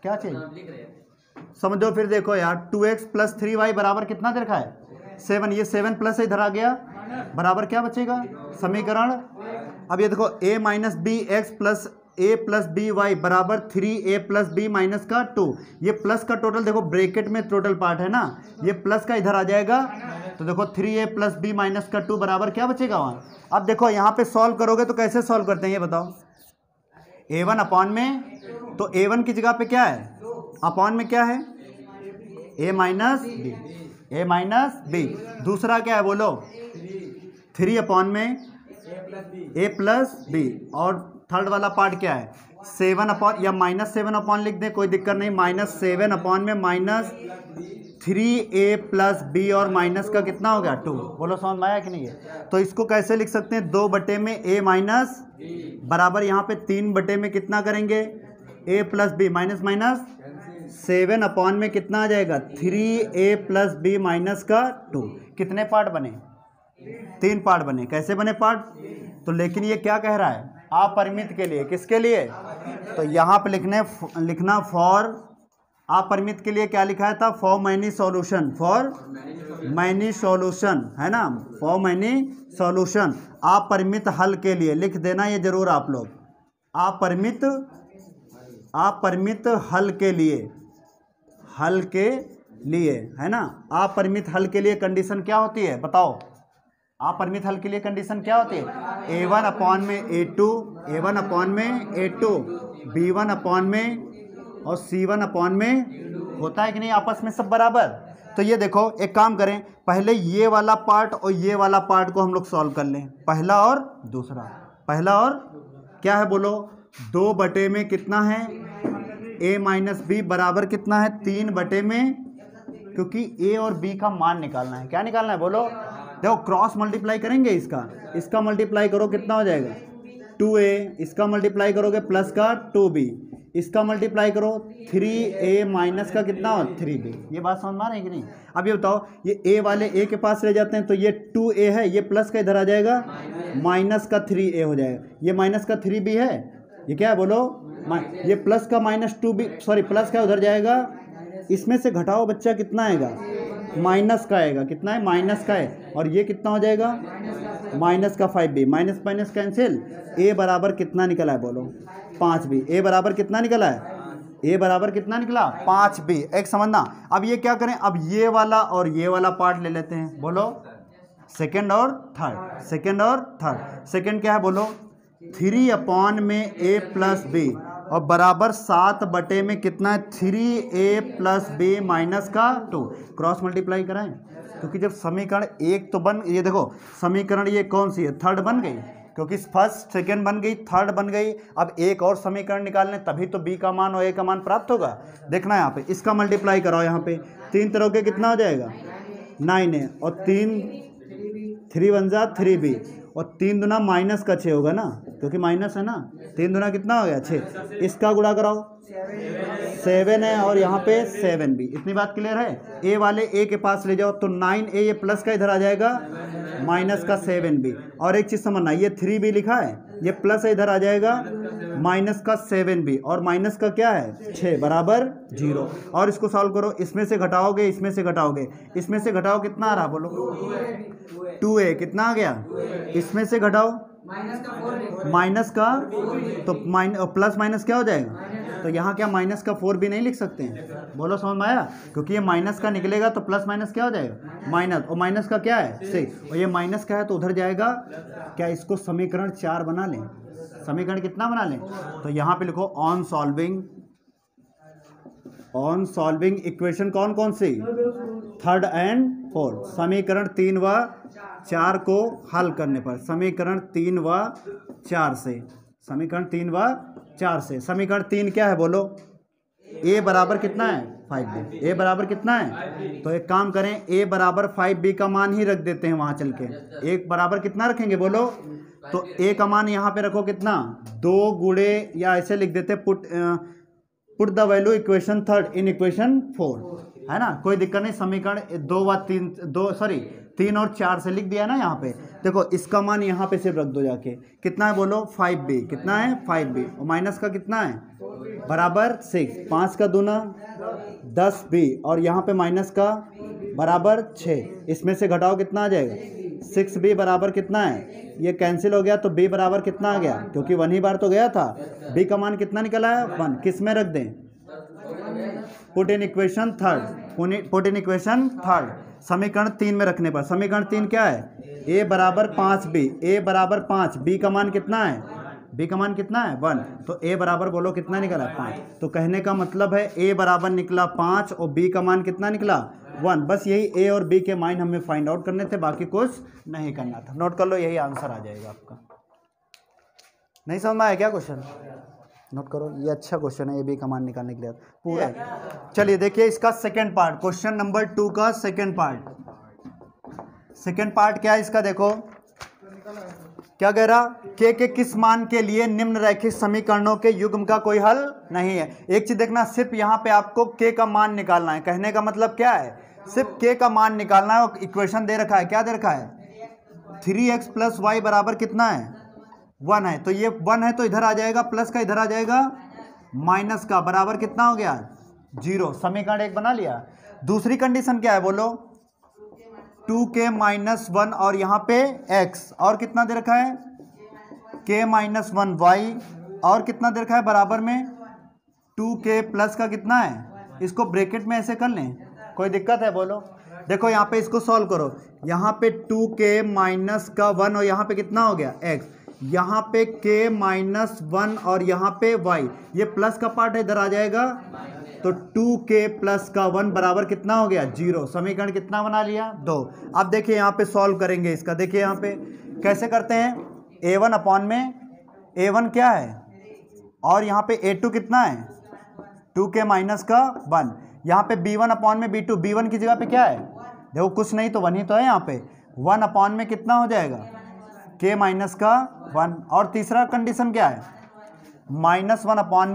क्या चीज समझो। फिर देखो यार 2x प्लस 3y बराबर कितना दे रखा है 7, ये 7 प्लस इधर आ गया बराबर क्या बचेगा समीकरण। अब ये देखो a minus B X plus a plus B Y बराबर 3a प्लस बी माइनस का 2, ये प्लस का टोटल देखो ब्रैकेट में टोटल पार्ट है ना, ये प्लस का इधर आ जाएगा, तो देखो 3a प्लस बी माइनस का 2 बराबर क्या बचेगा वहाँ। अब देखो यहाँ पे सॉल्व करोगे तो कैसे सॉल्व करते हैं ये बताओ, a1 अपॉन में, तो a1 की जगह पे क्या है अपॉन में क्या है a minus B, a minus B. दूसरा क्या है बोलो 3 अपॉन में a प्लस बी, और थर्ड वाला पार्ट क्या है 7 अपॉन या माइनस 7 अपॉन लिख दें कोई दिक्कत नहीं, माइनस 7 अपॉन में माइनस 3a प्लस बी और माइनस का कितना हो गया 2। बोलो समझ में आया कि नहीं है। तो इसको कैसे लिख सकते हैं 2 बटे में a माइनस बराबर यहाँ पे 3 बटे में कितना करेंगे a plus B minus minus 7 upon में कितना आ जाएगा 3a प्लस बी माइनस का 2। कितने पार्ट बने 3 पार्ट बने। कैसे बने पार्ट, तो लेकिन ये क्या कह रहा है अपरिमित के लिए, किसके लिए, तो यहाँ पे लिखना फॉर अपरिमित के लिए क्या लिखा था for many solution, for many solution है ना, फॉर मैनी सॉल्यूशन अपरिमित हल के लिए लिख देना ये जरूर आप लोग, अपरिमित हल के लिए, हल के लिए है ना। अपरिमित हल के लिए कंडीशन क्या होती है बताओ, अपरिमित हल के लिए कंडीशन क्या होती है a1 अपॉन में a2, a1 अपॉन में a2, b1 अपॉन में और c1 अपॉन में, होता है कि नहीं आपस में सब बराबर। तो ये देखो एक काम करें, पहले ये वाला पार्ट और ये वाला पार्ट को हम लोग सॉल्व कर लें, पहला और दूसरा। पहला और क्या है बोलो 2 बटे में कितना है a माइनस बी बराबर कितना है 3 बटे में, क्योंकि a और b का मान निकालना है। क्या निकालना है बोलो, देखो क्रॉस मल्टीप्लाई करेंगे, इसका मल्टीप्लाई करो कितना हो जाएगा 2a, इसका मल्टीप्लाई करोगे प्लस का 2b, इसका मल्टीप्लाई करो 3a माइनस का कितना हो 3b। ये बात समझ में आ रही है कि नहीं। अब ये बताओ ये a वाले a के पास ले जाते हैं तो ये 2a है, ये प्लस का इधर आ जाएगा माइनस का 3a हो जाएगा, ये माइनस का 3b है, ये क्या है बोलो ये प्लस का माइनस 2b, सॉरी प्लस का उधर जाएगा, इसमें से घटाओ बच्चा कितना आएगा माइनस का आएगा, कितना है माइनस का है, और ये कितना हो जाएगा माइनस का 5b, minus minus cancel, a बराबर कितना निकला है बोलो 5b, a बराबर कितना निकला है a बराबर कितना निकला 5b। एक समझना, अब ये क्या करें, अब ये वाला और ये वाला पार्ट ले लेते हैं, बोलो सेकेंड और थर्ड, सेकेंड और थर्ड। सेकेंड क्या है बोलो 3 अपॉन में a प्लस बी और बराबर 7 बटे में कितना है 3a प्लस b माइनस का 2। क्रॉस मल्टीप्लाई कराएं, क्योंकि जब समीकरण एक तो बन, ये देखो समीकरण ये कौन सी है, थर्ड बन गई, क्योंकि फर्स्ट सेकेंड बन गई, थर्ड बन गई। अब एक और समीकरण निकालने तभी तो b का मान और a का मान प्राप्त होगा। देखना यहाँ पे इसका मल्टीप्लाई कराओ, यहाँ पे 3 तरह के कितना हो जाएगा 9 है, और 3 1 जा 3b, और 3 दूना माइनस का 6 होगा ना, क्योंकि माइनस है ना, 3 दूना कितना हो गया 6, इसका गुणा कराओ 7 है, और यहाँ पे 7b। इतनी बात क्लियर है। ए वाले ए के पास ले जाओ तो 9a ये प्लस का इधर आ जाएगा माइनस का 7b। और एक चीज़ समझना, ये 3b लिखा है, ये प्लस इधर आ जाएगा माइनस का 7b, और माइनस का क्या है 6 बराबर 0। और इसको सॉल्व करो, इसमें से घटाओगे, इसमें से घटाओगे, इसमें से घटाओ कितना आ रहा बोलो 2a, कितना आ गया, इसमें से घटाओ माइनस का, तो प्लस माइनस क्या हो जाएगा, तो यहाँ क्या माइनस का 4 भी नहीं लिख सकते हैं, बोलो समझ में आया। क्योंकि ये माइनस का निकलेगा तो प्लस माइनस क्या हो जाएगा माइनस, और माइनस का क्या है 6, और ये माइनस का है तो उधर जाएगा क्या, इसको समीकरण 4 बना लें। समीकरण कितना बना लें, तो यहाँ पे लिखो ऑन सॉल्विंग इक्वेशन कौन कौन सी, थर्ड एंड फोर्थ। समीकरण 3 व 4 को हल करने पर, समीकरण 3 व 4 से, समीकरण 3 व 4 से, समीकरण 3 क्या है बोलो, a बराबर कितना है 5b, a बराबर कितना है, तो एक काम करें a बराबर 5b का मान ही रख देते हैं वहाँ चल के। एक बराबर कितना रखेंगे बोलो, तो a का मान यहाँ पे रखो कितना 2 गुणे, या ऐसे लिख देते put the value equation third in equation 4, है ना, कोई दिक्कत नहीं। समीकरण 2 व 3 और 4 से लिख दिया ना यहाँ पे। देखो इसका मान यहाँ पे सिर्फ रख दो जाके, कितना है बोलो 5b, कितना है 5b, और माइनस का कितना है बराबर 6, 5 का दूना 10b, और यहाँ पे माइनस का बराबर 6, इसमें से घटाओ कितना आ जाएगा 6b बराबर कितना है, ये कैंसिल हो गया तो b बराबर कितना आ गया, क्योंकि 1 ही बार तो गया था, b का मान कितना निकला है 1, किस में रख दें, पुट इन इक्वेशन थर्ड, समीकरण 3 में रखने पर। समीकरण 3 क्या है, a बराबर 5b, a बराबर 5, b का मान कितना है, b का मान कितना है 1, तो a बराबर बोलो कितना निकला 5। तो कहने का मतलब है a बराबर निकला 5 और b का मान कितना निकला 1। बस यही a और b के मान हमें फाइंड आउट करने थे, बाकी कुछ नहीं करना था। नोट कर लो, यही आंसर आ जाएगा आपका। नहीं समझ में आया क्या क्वेश्चन, नोट करो, ये अच्छा क्वेश्चन है, ए बी का मान निकालने के लिए पूरा। चलिए देखिए इसका सेकंड पार्ट, क्वेश्चन नंबर 2 का सेकंड पार्ट। सेकंड पार्ट क्या है इसका, देखो क्या कह रहा, के किस मान के लिए निम्न रैखिक समीकरणों के युग्म का कोई हल नहीं है। एक चीज देखना, सिर्फ यहाँ पे आपको के का मान निकालना है। कहने का मतलब क्या है, सिर्फ के का मान निकालना है। और इक्वेशन दे रखा है, क्या दे रखा है 3x प्लस वाई बराबर कितना है 1 है, तो ये 1 है तो इधर आ जाएगा प्लस का, इधर आ जाएगा माइनस का, बराबर कितना हो गया 0। समीकरण 1 बना लिया। दूसरी कंडीशन क्या है बोलो 2k माइनस 1, और यहाँ पे x, और कितना दे रखा है k माइनस 1 y, और कितना दे रखा है बराबर में 2k प्लस का कितना है, इसको ब्रैकेट में ऐसे कर लें, कोई दिक्कत है बोलो। देखो यहाँ पे इसको सॉल्व करो, यहाँ पे 2k माइनस का 1, और यहाँ पे कितना हो गया x, यहाँ पे k माइनस 1 और यहाँ पे y, ये प्लस का पार्ट है इधर आ जाएगा, तो 2k प्लस का 1 बराबर कितना हो गया 0। समीकरण कितना बना लिया 2। अब देखिए यहाँ पे सॉल्व करेंगे इसका, देखिए यहाँ पे कैसे करते हैं, a1 अपॉन में a1 क्या है, और यहाँ पे a2 कितना है 2k माइनस का 1, यहाँ पे b1 अपॉन में b2, b1 की जगह पे क्या है, देखो कुछ नहीं तो 1 ही तो है, यहाँ पे 1 अपॉन में कितना हो जाएगा k माइनस का 1, और तीसरा कंडीशन क्या है -1 अपॉन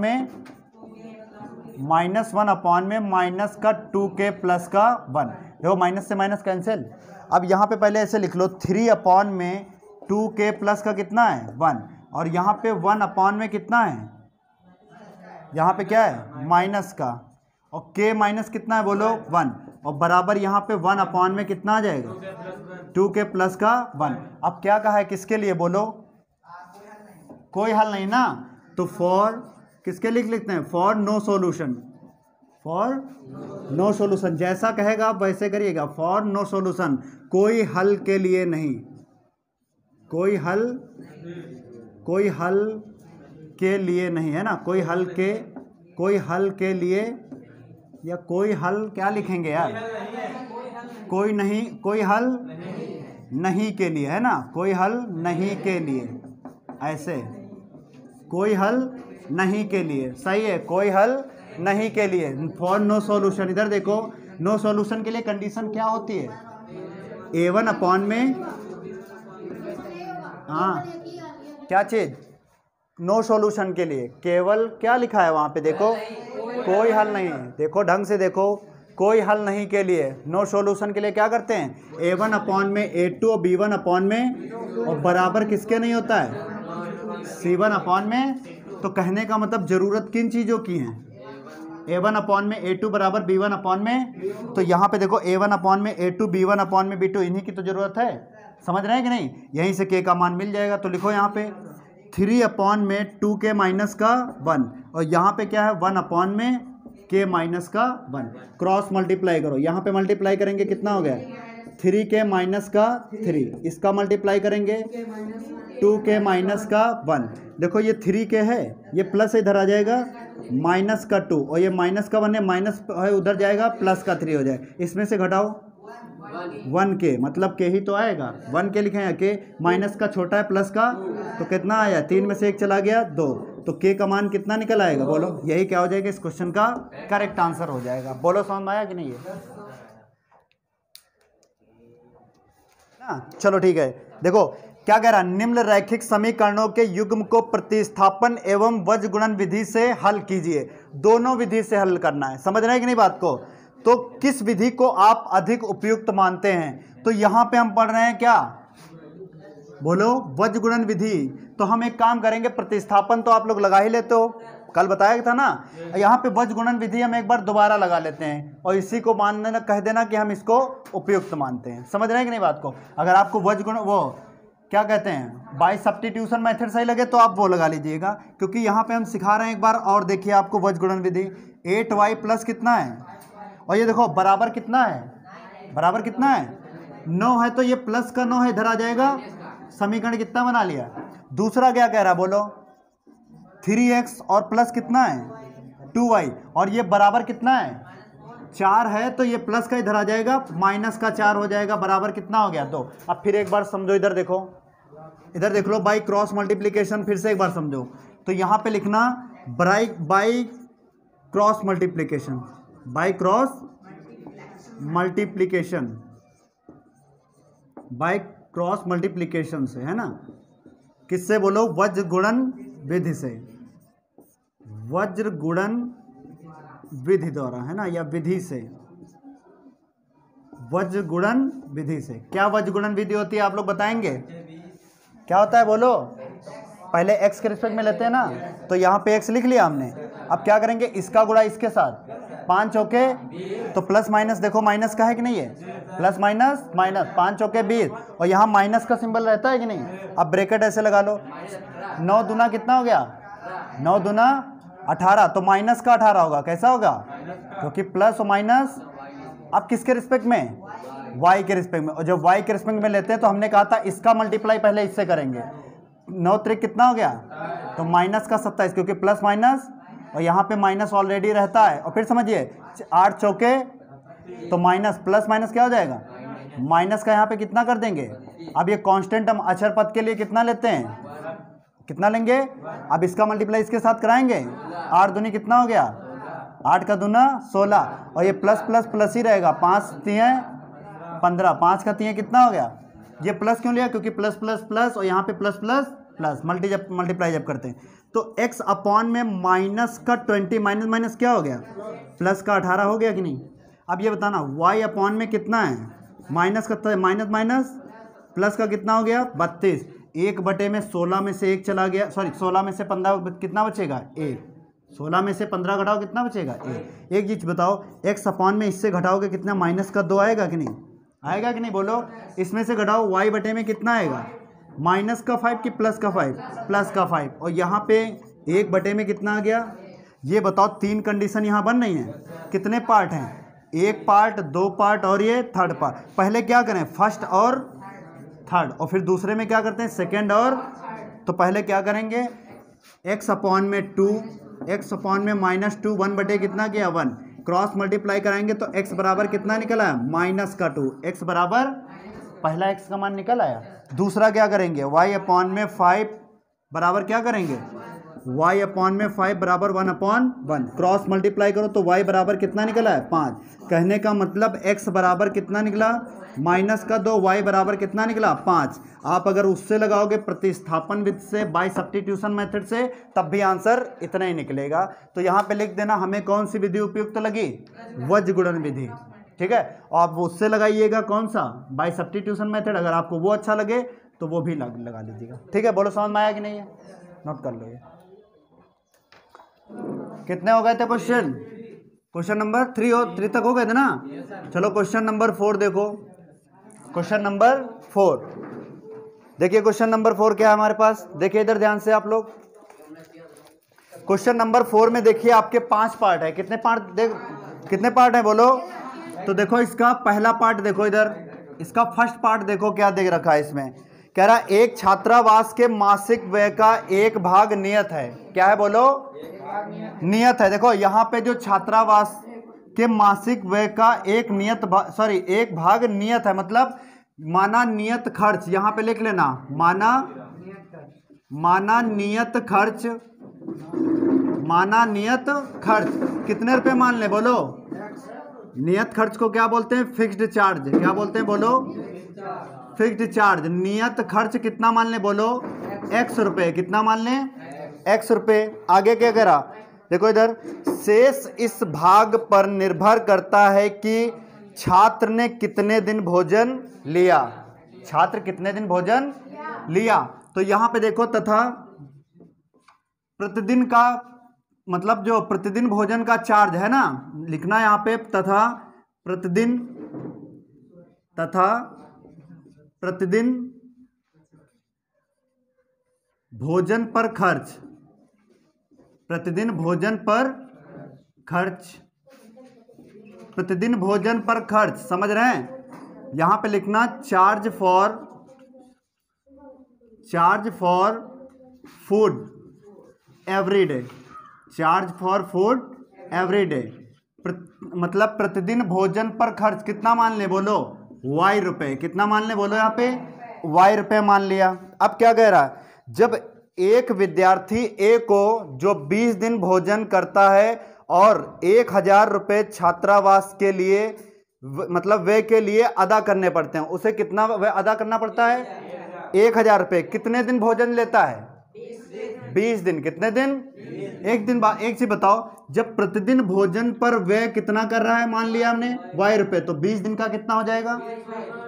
में माइनस का 2k प्लस का 1, देखो माइनस से माइनस कैंसिल। अब यहाँ पे पहले ऐसे लिख लो 3 अपॉन में 2k प्लस का कितना है 1, और यहाँ पे 1 अपॉन में कितना है, यहाँ पे क्या है माइनस का, और k माइनस कितना है बोलो 1, और बराबर यहाँ पे 1 अपॉन में कितना आ जाएगा 2k प्लस का 1। अब क्या कहा है किसके लिए बोलो, कोई हल नहीं ना, तो फॉर किसके लिए लिखते हैं, for no solution, for no solution, जैसा कहेगा आप वैसे करिएगा, फॉर नो सॉल्यूशन, कोई हल के लिए नहीं, कोई हल के लिए नहीं है ना, कोई हल के लिए, या कोई हल क्या लिखेंगे यार, कोई हल नहीं के लिए है ना, कोई हल नहीं के लिए, ऐसे कोई हल नहीं के लिए, सही है, कोई हल नहीं के लिए। फॉर नो सॉल्यूशन, इधर देखो, नो सॉल्यूशन के लिए कंडीशन क्या होती है, A1 अपॉन में, हाँ क्या चीज़, नो सॉल्यूशन के लिए केवल क्या लिखा है वहाँ पे, देखो कोई हल नहीं, देखो ढंग से देखो, कोई हल नहीं के लिए, नो सॉल्यूशन के लिए क्या करते हैं, A1 अपॉन में A2 और B1 अपॉन में, और बराबर किसके नहीं होता है, C1 अपॉन में। तो कहने का मतलब ज़रूरत किन चीज़ों की है, A1 अपॉन में A2 बराबर B1 अपॉन में। तो यहाँ पे देखो A1 अपॉन में A2, B1 अपॉन में B2, इन्हीं की तो ज़रूरत है, समझ रहे हैं कि नहीं, यहीं से K का मान मिल जाएगा। तो लिखो यहाँ पे 3 अपॉन में 2K माइनस का 1, और यहाँ पे क्या है 1 अपॉन में K माइनस का 1, क्रॉस मल्टीप्लाई करो, यहाँ पे मल्टीप्लाई करेंगे कितना हो गया 3K माइनस का 3, इसका मल्टीप्लाई करेंगे 2K माइनस का 1, देखो ये 3K है, ये प्लस इधर आ जाएगा माइनस का 2, और ये माइनस का 1 है, माइनस है उधर जाएगा, प्लस का 3 हो जाएगा, इसमें से घटाओ 1K, मतलब K ही तो आएगा, 1K लिखे हैं, K माइनस का छोटा है प्लस का, तो कितना आया 3 में से 1 चला गया 2, तो K का मान कितना निकल आएगा, बोलो यही क्या हो जाएगा, इस क्वेश्चन का करेक्ट आंसर हो जाएगा। बोलो समझ में आया कि नहीं है ना, चलो ठीक है। देखो क्या कह रहा है, निम्न रैखिक समीकरणों के युग्म को प्रतिस्थापन एवं वज्र गुणन विधि से हल कीजिए, दोनों विधि से हल करना है, समझ रहे हैं कि नहीं बात को। तो किस विधि को आप अधिक उपयुक्त मानते हैं, तो यहां पे हम पढ़ रहे हैं क्या, बोलो वज्र गुणन विधि। तो हम एक काम करेंगे, प्रतिस्थापन तो आप लोग लगा ही लेते हो, कल बताया था ना, यहाँ पे वज्र गुणन विधि हम एक बार दोबारा लगा लेते हैं, और इसी को मान देना, कह देना कि हम इसको उपयुक्त मानते हैं, समझ रहे हैं कि नहीं बात को। अगर आपको वज्र गुण वो क्या कहते हैं बाय सब्स्टिट्यूशन मेथड सही लगे तो आप वो लगा लीजिएगा, क्योंकि यहाँ पे हम सिखा रहे हैं एक बार और देखिए आपको वज्र गुणन विधि। 8y प्लस कितना है, और ये देखो बराबर कितना है, बराबर कितना है 9 है, तो ये प्लस का 9 है, इधर आ जाएगा, समीकरण कितना बना लिया। दूसरा क्या कह रहा है बोलो, 3x और प्लस कितना है 2y, और ये बराबर कितना है 4 है, तो ये प्लस का इधर आ जाएगा, माइनस का 4 हो जाएगा, बराबर कितना हो गया 2। अब फिर एक बार समझो, इधर देखो, इधर देख लो, बाई क्रॉस मल्टीप्लिकेशन, फिर से एक बार समझो, तो यहाँ पे लिखना by cross multiplication, by cross multiplication, by cross multiplication से, है ना, किससे बोलो, वज्र गुणन विधि से, वज्र गुणन विधि द्वारा, है ना, या विधि से, वज्र गुणन विधि से। क्या वज्र गुणन विधि होती है आप लोग बताएंगे, क्या होता है बोलो। पहले x के रिस्पेक्ट में लेते हैं ना, तो यहाँ पे x लिख लिया हमने, अब क्या करेंगे, इसका गुणा इसके साथ, 5 चौके, तो प्लस माइनस देखो माइनस का है कि नहीं है, प्लस माइनस माइनस, 5 चौके 20, और यहाँ माइनस का सिंबल रहता है कि नहीं। अब ब्रैकेट ऐसे लगा लो, 9 दूना कितना हो गया, 9 दूना 18, तो माइनस का 18 होगा, कैसा होगा, क्योंकि प्लस और माइनस अब किसके रिस्पेक्ट में, y के रिस्पेक्ट में, और जब y के रिस्पेक्ट में लेते हैं तो हमने कहा था इसका मल्टीप्लाई पहले इससे करेंगे, 9 त्रिक कितना हो गया, तो माइनस का 27, क्योंकि प्लस माइनस, और यहाँ पे माइनस ऑलरेडी रहता है, और फिर समझिए 8 चौके, तो माइनस प्लस माइनस क्या हो जाएगा, माइनस का यहाँ पे कितना कर देंगे। अब ये कांस्टेंट हम अक्षर पद के लिए कितना लेते हैं, कितना लेंगे, अब इसका मल्टीप्लाई इसके साथ कराएंगे, 8 दूनी कितना हो गया, 8 का दूना 16, और ये प्लस प्लस प्लस ही रहेगा, 5 तिये 15, 5 का तिये कितना हो गया, ये प्लस क्यों लिया, क्योंकि प्लस प्लस प्लस, और यहाँ पे प्लस प्लस प्लस, मल्टीप्लाई जब करते हैं तो x अपॉन में माइनस का 20, माइनस माइनस क्या हो गया, प्लस का 18 हो गया कि नहीं। अब ये बताना y अपॉन में कितना है, माइनस का माइनस माइनस, प्लस का कितना हो गया 32, 1/16 में से 1 चला गया, सॉरी 16 में से 15 कितना बचेगा 1, 16 में से 15 घटाओ कितना बचेगा 1। एक चीज़ बताओ, x अपॉन में इससे घटाओगे कितना, माइनस का 2 आएगा कि नहीं, आएगा कि नहीं बोलो। इसमें से घटाओ, y बटे में कितना आएगा, माइनस का 5 कि प्लस का 5, प्लस का 5, और यहाँ पे 1 बटे में कितना आ गया। ये बताओ 3 कंडीशन यहाँ बन रही हैं, कितने पार्ट हैं, 1 पार्ट, 2 पार्ट और ये 3rd पार्ट। पहले क्या करें, फर्स्ट और थर्ड, और फिर दूसरे में क्या करते हैं, सेकेंड और, तो पहले क्या करेंगे, एक्स अपॉन में 2, एक्स अपॉन में -2, 1 बटे कितना किया 1, क्रॉस मल्टीप्लाई कराएंगे तो x बराबर कितना निकल आया -2, x बराबर पहला x का मान निकल आया। दूसरा क्या करेंगे y अपॉन में 5 बराबर क्या करेंगे y अपॉन में 5 बराबर 1/1, क्रॉस मल्टीप्लाई करो तो y बराबर कितना निकला है 5। कहने का मतलब x बराबर कितना निकला -2, y बराबर कितना निकला 5। आप अगर उससे लगाओगे प्रतिस्थापन विधि से, बाय सब्स्टिट्यूशन मेथड से, तब भी आंसर इतना ही निकलेगा। तो यहाँ पे लिख देना हमें कौन सी विधि उपयुक्त लगी, वज्र गुणन विधि, ठीक है। और आप उससे लगाइएगा कौन सा, बाय सब्स्टिट्यूशन मेथड। अगर आपको वो अच्छा लगे तो वो भी लगा लीजिएगा, ठीक है। बोलो समझ में आया कि नहीं है, नोट कर लो। ये कितने हो गए थे क्वेश्चन, क्वेश्चन नंबर 3 तक हो गए थे ना। चलो क्वेश्चन नंबर 4 देखो। क्वेश्चन नंबर 4 देखिए, क्वेश्चन नंबर 4 क्या है हमारे पास, देखिए इधर ध्यान से आप लोग। क्वेश्चन नंबर 4 में देखिए आपके 5 पार्ट है। कितने पार्ट है बोलो। तो देखो इसका पहला पार्ट देखो, इधर इसका फर्स्ट पार्ट देखो क्या दे रखा है इसमें। कह रहा एक छात्रावास के मासिक व्यय का 1 भाग नियत है। क्या है बोलो, नियत है। देखो यहाँ पे जो छात्रावास के मासिक व्यय का एक भाग नियत है, मतलब माना नियत खर्च, यहाँ पे लिख लेना माना नियत खर्च कितने रुपए मान ले बोलो। नियत खर्च को क्या बोलते हैं, फिक्स्ड चार्ज। क्या बोलते हैं बोलो, फिक्स्ड चार्ज। नियत खर्च कितना मान ले बोलो, x रुपए। कितना मान ले, x रुपए। आगे क्या कह रहा, देखो इधर, शेष इस भाग पर निर्भर करता है कि छात्र ने कितने दिन भोजन लिया। छात्र कितने दिन भोजन लिया। तो यहां पे देखो, तथा प्रतिदिन का मतलब जो प्रतिदिन भोजन का चार्ज है ना, लिखना यहां पे, तथा प्रतिदिन भोजन पर खर्च, प्रतिदिन भोजन पर खर्च, समझ रहे हैं। यहां पे लिखना charge for food every day. Charge for food every day, मतलब प्रतिदिन भोजन पर खर्च कितना मान ले बोलो, y रुपए। कितना मान ले बोलो, यहाँ पे y रुपए मान लिया। अब क्या कह रहा है, जब एक विद्यार्थी A को जो 20 दिन भोजन करता है और 1000 रुपये छात्रावास के लिए मतलब वे के लिए अदा करने पड़ते हैं, उसे कितना वे अदा करना पड़ता है, 1000 रुपये। कितने दिन भोजन लेता है, 20 दिन। कितने दिन, एक दिन बाद। एक चीज बताओ, जब प्रतिदिन भोजन पर व्यय कितना कर रहा है, मान लिया हमने y रुपए, तो 20 दिन का कितना हो जाएगा।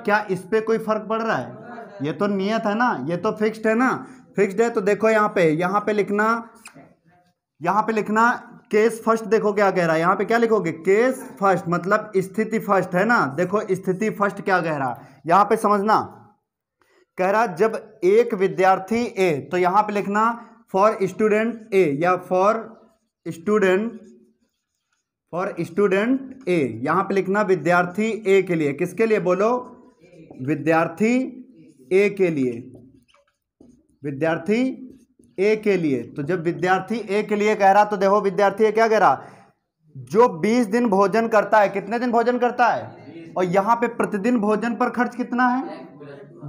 क्या इस पे कोई फर्क पड़ रहा है, ये तो नियत है ना, ये तो फिक्स्ड है ना। फिक्स्ड है तो देखो यहाँ पे लिखना केस फर्स्ट। देखो क्या कह रहा है, यहाँ पे क्या लिखोगे, केस फर्स्ट, मतलब स्थिति फर्स्ट है ना। देखो स्थिति फर्स्ट क्या कह रहा है, यहाँ पे समझना। कह रहा जब एक विद्यार्थी ए, तो यहाँ पे लिखना फॉर स्टूडेंट ए या फॉर स्टूडेंट ए। यहाँ पे लिखना विद्यार्थी ए के लिए। किसके लिए बोलो, विद्यार्थी ए के लिए, विद्यार्थी ए के लिए। तो जब विद्यार्थी ए के लिए कह रहा, तो देखो विद्यार्थी ए क्या कह रहा, जो 20 दिन भोजन करता है। कितने दिन भोजन करता है, और यहाँ पे प्रतिदिन भोजन पर खर्च कितना है,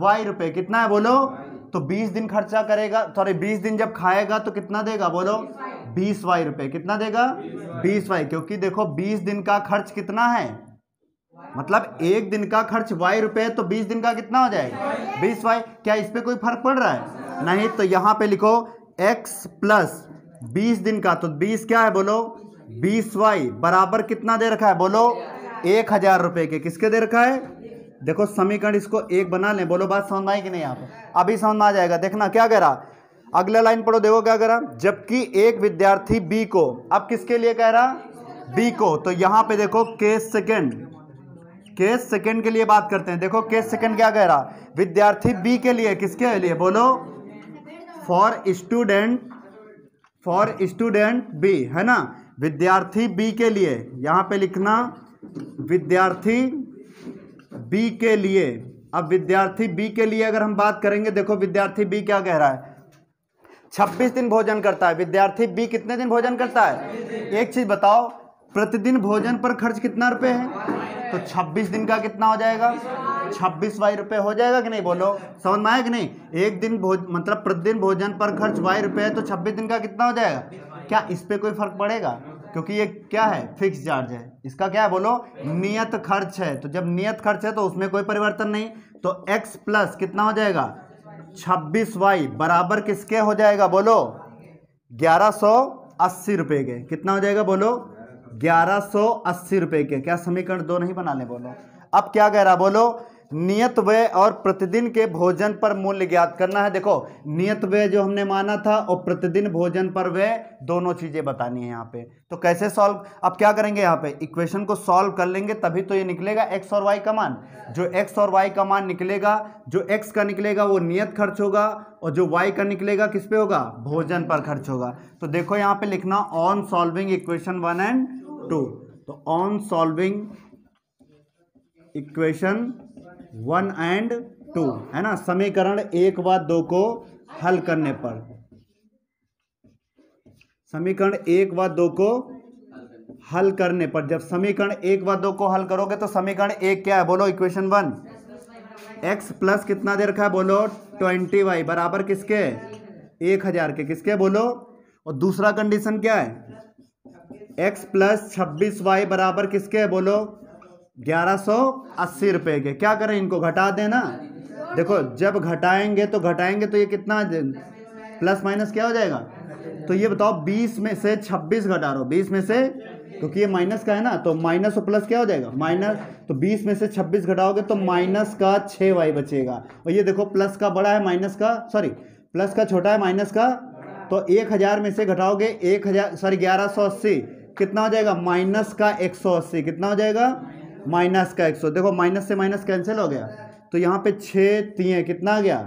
y रुपए। कितना है बोलो, तो 20 दिन खर्चा करेगा, 20 दिन जब खाएगा तो कितना देगा बोलो, 20 y रुपए। कितना देगा, 20 y। क्योंकि देखो 20 दिन का खर्च कितना है, मतलब एक दिन का खर्च y रुपए, तो 20 दिन का कितना हो जाएगा, 20 y। क्या इस पे कोई फर्क पड़ रहा है, नहीं। तो यहाँ पे लिखो x प्लस 20 दिन का, तो 20 क्या है बोलो, 20 y बराबर कितना दे रखा है बोलो, 1000 रुपए के। किसके दे रखा है, देखो समीकरण इसको एक बना लें। बोलो बात समझ में आई कि नहीं, यहाँ पे अभी समझ में आ जाएगा। देखना क्या कह रहा, अगला लाइन पढ़ो, देखो क्या कह रहा, जबकि एक विद्यार्थी बी को, अब किसके लिए कह रहा, बी को। तो यहाँ पे देखो केस सेकंड के लिए बात करते हैं। देखो केस सेकंड क्या कह रहा, विद्यार्थी बी के लिए। किसके लिए बोलो, फॉर स्टूडेंट बी, है ना, विद्यार्थी बी के लिए। यहाँ पे लिखना विद्यार्थी बी के लिए। अब विद्यार्थी बी के लिए अगर हम बात करेंगे, देखो विद्यार्थी बी क्या कह रहा है, 26 दिन भोजन करता है। विद्यार्थी बी कितने दिन भोजन करता है? एक चीज बताओ, प्रतिदिन भोजन पर खर्च कितना रुपए है? तो 26 दिन का कितना हो जाएगा? 26 वाई रुपए हो जाएगा कि नहीं? बोलो, समझ में आया कि नहीं? एक दिन मतलब प्रतिदिन भोजन पर खर्च वाई रुपए है, तो 26 दिन का कितना हो जाएगा? क्या इस पे कोई फर्क पड़ेगा? क्योंकि ये क्या है? फिक्स चार्ज है। इसका क्या है? बोलो, नियत खर्च है। तो जब नियत खर्च है तो उसमें कोई परिवर्तन नहीं। तो x प्लस कितना हो जाएगा? 26y बराबर किसके हो जाएगा? बोलो, 1180 रुपए के। कितना हो जाएगा? बोलो, 1180 रुपए के। क्या समीकरण 2 नहीं बना ले? बोलो। अब क्या कह रहा? बोलो, नियत व्यय और प्रतिदिन के भोजन पर मूल्य ज्ञात करना है। देखो, नियत व्यय जो हमने माना था और प्रतिदिन भोजन पर व्यय, दोनों चीजें बतानी है यहाँ पे। तो कैसे सॉल्व? अब क्या करेंगे? यहाँ पे इक्वेशन को सॉल्व कर लेंगे, तभी तो ये निकलेगा एक्स और वाई का मान। जो एक्स और वाई का मान निकलेगा, जो एक्स का निकलेगा वो नियत खर्च होगा, और जो वाई का निकलेगा किस पे होगा? भोजन पर खर्च होगा। तो देखो यहाँ पे लिखना ऑन सॉल्विंग इक्वेशन 1 एंड 2। तो ऑन सॉल्विंग इक्वेशन 1 एंड 2 है ना, समीकरण 1 व 2 को हल करने पर, समीकरण 1 व 2 को हल करने पर, जब समीकरण 1 व 2 को हल करोगे तो समीकरण 1 क्या है? बोलो, इक्वेशन 1, x प्लस कितना दे रखा है? बोलो, 20y बराबर किसके? 1000 के। किसके? बोलो। और दूसरा कंडीशन क्या है? x प्लस 26y बराबर किसके? बोलो, 1180 रुपए के। क्या करें? इनको घटा देना। देखो, जब घटाएंगे तो ये कितना प्लस माइनस क्या हो जाएगा? तो ये बताओ, 20 में से 26 घटा रहा हो, 20 में से, क्योंकि ये माइनस का है ना, तो माइनस और प्लस क्या हो जाएगा? माइनस। तो 20 में से 26 घटाओगे तो माइनस का 6y बचेगा। और ये देखो, प्लस का बड़ा है, माइनस का, सॉरी, प्लस का छोटा है, माइनस का। तो 1000 में से घटाओगे 1180, कितना हो जाएगा? माइनस का 180। कितना हो जाएगा? माइनस का 100। देखो, माइनस से माइनस कैंसिल हो गया, तो यहाँ पे 6 3 कितना आ गया?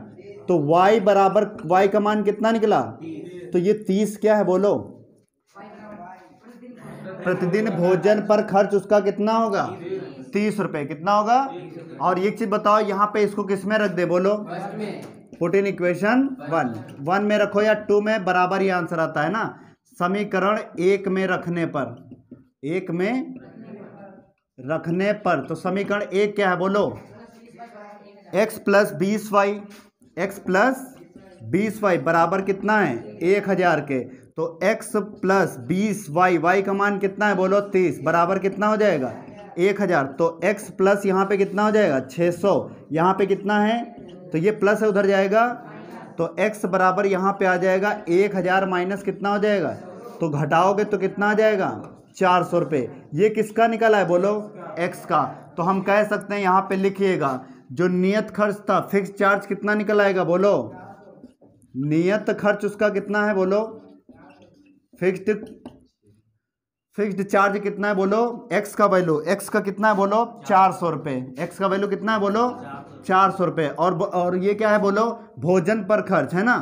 तो y बराबर, y का मान कितना निकला? तो ये 30 क्या है? बोलो, प्रतिदिन भोजन पर खर्च उसका कितना होगा? 30 रुपए। कितना होगा? और एक चीज बताओ, यहाँ पे इसको किस में रख दे? बोलो, पुट इन इक्वेशन 1 में रखो या 2 में, बराबर ही आंसर आता है ना। समीकरण 1 में रखने पर, 1 में रखने पर, तो समीकरण 1 क्या है? बोलो, x plus 20y, x plus 20y बराबर कितना है? 1000 के। तो x प्लस 20y, y का मान कितना है? बोलो, 30 बराबर कितना हो जाएगा? 1000। तो x प्लस यहाँ पे कितना हो जाएगा? 600। यहाँ पे कितना है? तो ये प्लस है, उधर जाएगा, तो x बराबर यहाँ पे आ जाएगा 1000 माइनस कितना हो जाएगा? तो घटाओगे तो कितना आ जाएगा? 400 रुपये। ये किसका निकला है? बोलो, x का। तो हम कह सकते हैं, यहाँ पे लिखिएगा, जो नियत खर्च था, फिक्स चार्ज कितना निकल आएगा? बोलो, नियत खर्च उसका कितना है? बोलो, फिक्स्ड चार्ज कितना है? बोलो, x का वैल्यू, x का कितना है? बोलो, 400 रुपये। x का वैल्यू कितना है? बोलो, 400 रुपये। और ये क्या है? बोलो, भोजन पर खर्च है ना,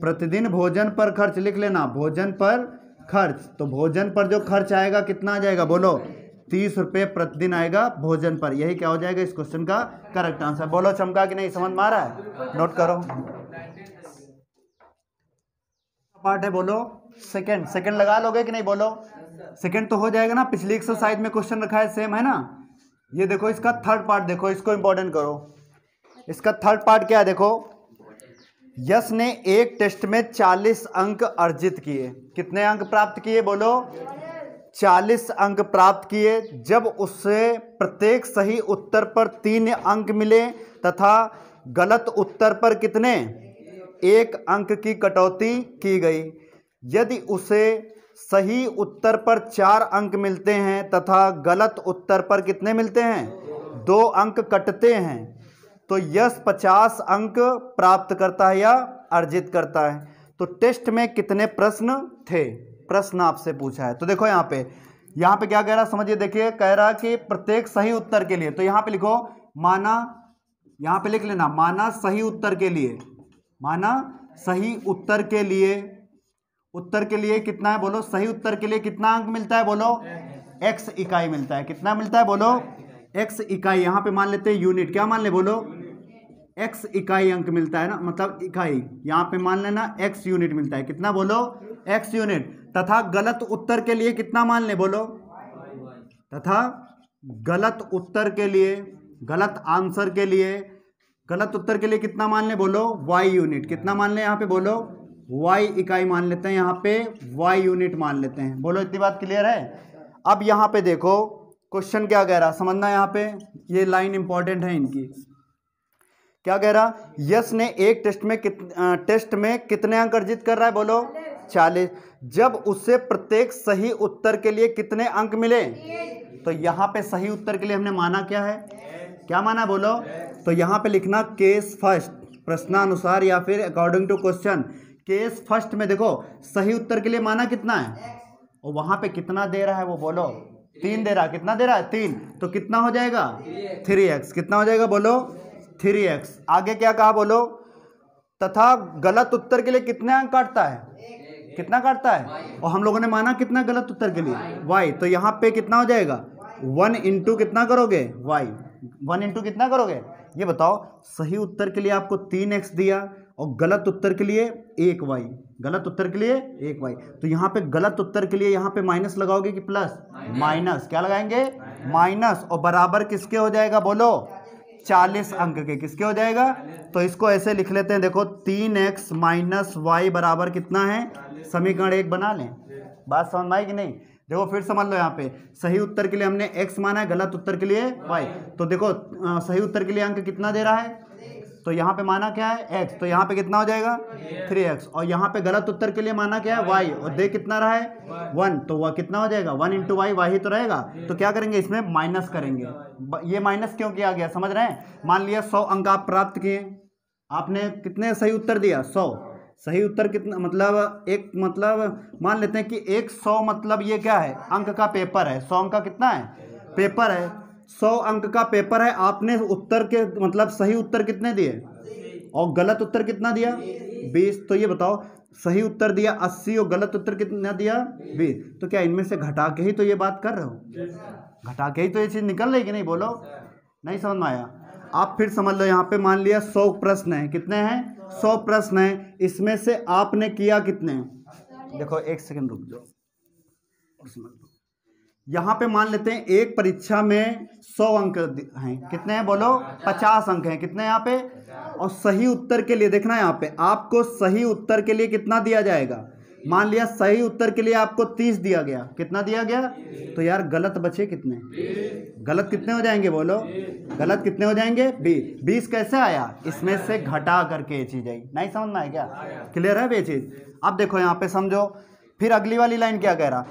प्रतिदिन भोजन पर खर्च लिख लेना, भोजन पर खर्च। तो भोजन पर जो खर्च आएगा कितना आ जाएगा? बोलो, 30 रुपये प्रतिदिन आएगा भोजन पर। यही क्या हो जाएगा इस क्वेश्चन का करेक्ट आंसर। बोलो, चमका कि नहीं? समझ में आ रहा है? नोट करो। पार्ट है, बोलो, सेकंड लगा लोगे कि नहीं? बोलो, सेकंड तो हो जाएगा ना। पिछली एक्सरसाइज में क्वेश्चन रखा है, सेम है ना। ये देखो, इसका थर्ड पार्ट देखो, इसको इंपॉर्टेंट करो। इसका थर्ड पार्ट क्या है? देखो, यश ने एक टेस्ट में 40 अंक अर्जित किए। कितने अंक प्राप्त किए? बोलो, 40 अंक प्राप्त किए। जब उससे प्रत्येक सही उत्तर पर 3 अंक मिले तथा गलत उत्तर पर कितने? 1 अंक की कटौती की गई। यदि उसे सही उत्तर पर 4 अंक मिलते हैं तथा गलत उत्तर पर कितने मिलते हैं? 2 अंक कटते हैं, तो यश 50 अंक प्राप्त करता है या अर्जित करता है। तो टेस्ट में कितने प्रश्न थे? प्रश्न आपसे पूछा है। तो देखो, यहाँ पे क्या कह रहा है समझिए। देखिए, कह रहा कि प्रत्येक सही उत्तर के लिए, तो यहाँ पे लिखो, माना, यहाँ पे लिख लेना, माना सही उत्तर के लिए, माना सही उत्तर के लिए कितना है? बोलो, सही उत्तर के लिए कितना अंक मिलता है? बोलो, x इकाई मिलता है। कितना मिलता है? बोलो, x इकाई। यहाँ पे मान लेते हैं यूनिट, क्या मान ले? बोलो, x इकाई अंक मिलता है ना, मतलब इकाई, यहाँ पे मान लेना x यूनिट मिलता है। कितना बोलो? x unit. तथा गलत उत्तर के लिए कितना मान ले बोलो? तथा गलत उत्तर के लिए, गलत आंसर के लिए, गलत उत्तर के लिए कितना मान ले बोलो? y unit. कितना मान ले यहाँ पे बोलो? y इकाई मान लेते हैं, यहाँ पे y यूनिट मान लेते हैं। बोलो इतनी बात क्लियर है? अब यहाँ पे देखो क्वेश्चन क्या कह रहा, समझना। यहाँ पे ये लाइन इंपॉर्टेंट है इनकी। क्या कह रहा? यश ने एक टेस्ट में कितने अंक अर्जित कर रहा है बोलो? 40। जब उससे प्रत्येक सही उत्तर के लिए कितने अंक मिले? तो यहाँ पे सही उत्तर के लिए हमने माना क्या है? क्या माना बोलो? तो यहाँ पे लिखना केस फर्स्ट, प्रश्नानुसार या फिर according to question. Case first में देखो सही उत्तर के लिए माना कितना है, और वहां पे कितना दे रहा है वो बोलो? 3 दे रहा है। कितना दे रहा है? 3। तो कितना हो जाएगा? 3x। कितना हो जाएगा बोलो? 3x। आगे क्या कहा बोलो? तथा गलत उत्तर के लिए कितने अंक काटता है? कितना काटता है? और हम लोगों ने माना कितना गलत उत्तर के लिए? y। तो यहाँ पे कितना हो जाएगा? 1 इंटू कितना करोगे? y। 1 इंटू कितना करोगे? ये बताओ, सही उत्तर के लिए आपको 3x दिया और गलत उत्तर के लिए 1y। गलत उत्तर के लिए 1y। तो यहाँ पे गलत उत्तर के लिए यहाँ पे माइनस लगाओगे कि प्लस? माइनस। क्या लगाएंगे? माइनस। और बराबर किसके हो जाएगा बोलो? 40 अंक के। किसके हो जाएगा? तो इसको ऐसे लिख लेते हैं, देखो 3x माइनस वाई बराबर कितना है? समीकरण 1 बना लें। बात समझ में आई कि नहीं? देखो फिर समझ लो, यहाँ पे सही उत्तर के लिए हमने x माना है, गलत उत्तर के लिए y। तो देखो सही उत्तर के लिए अंक कितना दे रहा है? तो यहाँ पे माना क्या है? x। तो यहाँ पे कितना हो जाएगा? 3x। और यहाँ पे गलत उत्तर के लिए माना क्या है? y। और दे कितना रहा है? 1। तो वह कितना हो जाएगा? 1 इंटू वाई, वाही तो रहेगा। तो क्या करेंगे? इसमें माइनस करेंगे। ये माइनस क्यों किया गया समझ रहे हैं? मान लिया 100 अंक आप प्राप्त किए, आपने कितने सही उत्तर दिया? 100। सही उत्तर कितना मतलब एक, मतलब मान लेते हैं कि 100 मतलब ये क्या है? अंक का पेपर है। 100 अंक का कितना है? पेपर है। 100 अंक का पेपर है। आपने उत्तर के मतलब सही उत्तर कितने दिए और गलत उत्तर कितना दिया? 20। तो ये बताओ, सही उत्तर दिया 80 और गलत उत्तर कितना दिया? 20। तो क्या इनमें से घटा के ही तो ये बात कर रहे हो? घटा के ही तो ये चीज़ निकल रही कि नहीं? बोलो। नहीं समझ में आया? आप फिर समझ लो, यहाँ पे मान लिया 100 प्रश्न है। कितने हैं? 100 प्रश्न है। इसमें से आपने किया कितने? देखो 1 सेकंड रुक जाओ। यहाँ पे मान लेते हैं एक परीक्षा में 100 अंक हैं। कितने हैं बोलो? 50 अंक हैं। कितने यहाँ पे? और सही उत्तर के लिए देखना, यहाँ पे आपको सही उत्तर के लिए कितना दिया जाएगा? मान लिया सही उत्तर के लिए आपको 30 दिया गया। कितना दिया गया? तो यार गलत बचे कितने? गलत कितने हो जाएंगे बोलो? गलत कितने हो जाएंगे? 20। कैसे आया? इसमें से घटा करके ये चीज आई। नहीं समझ में आया क्या? क्लियर है ये चीज? अब देखो यहाँ पे समझो, फिर अगली वाली लाइन क्या कह रहा?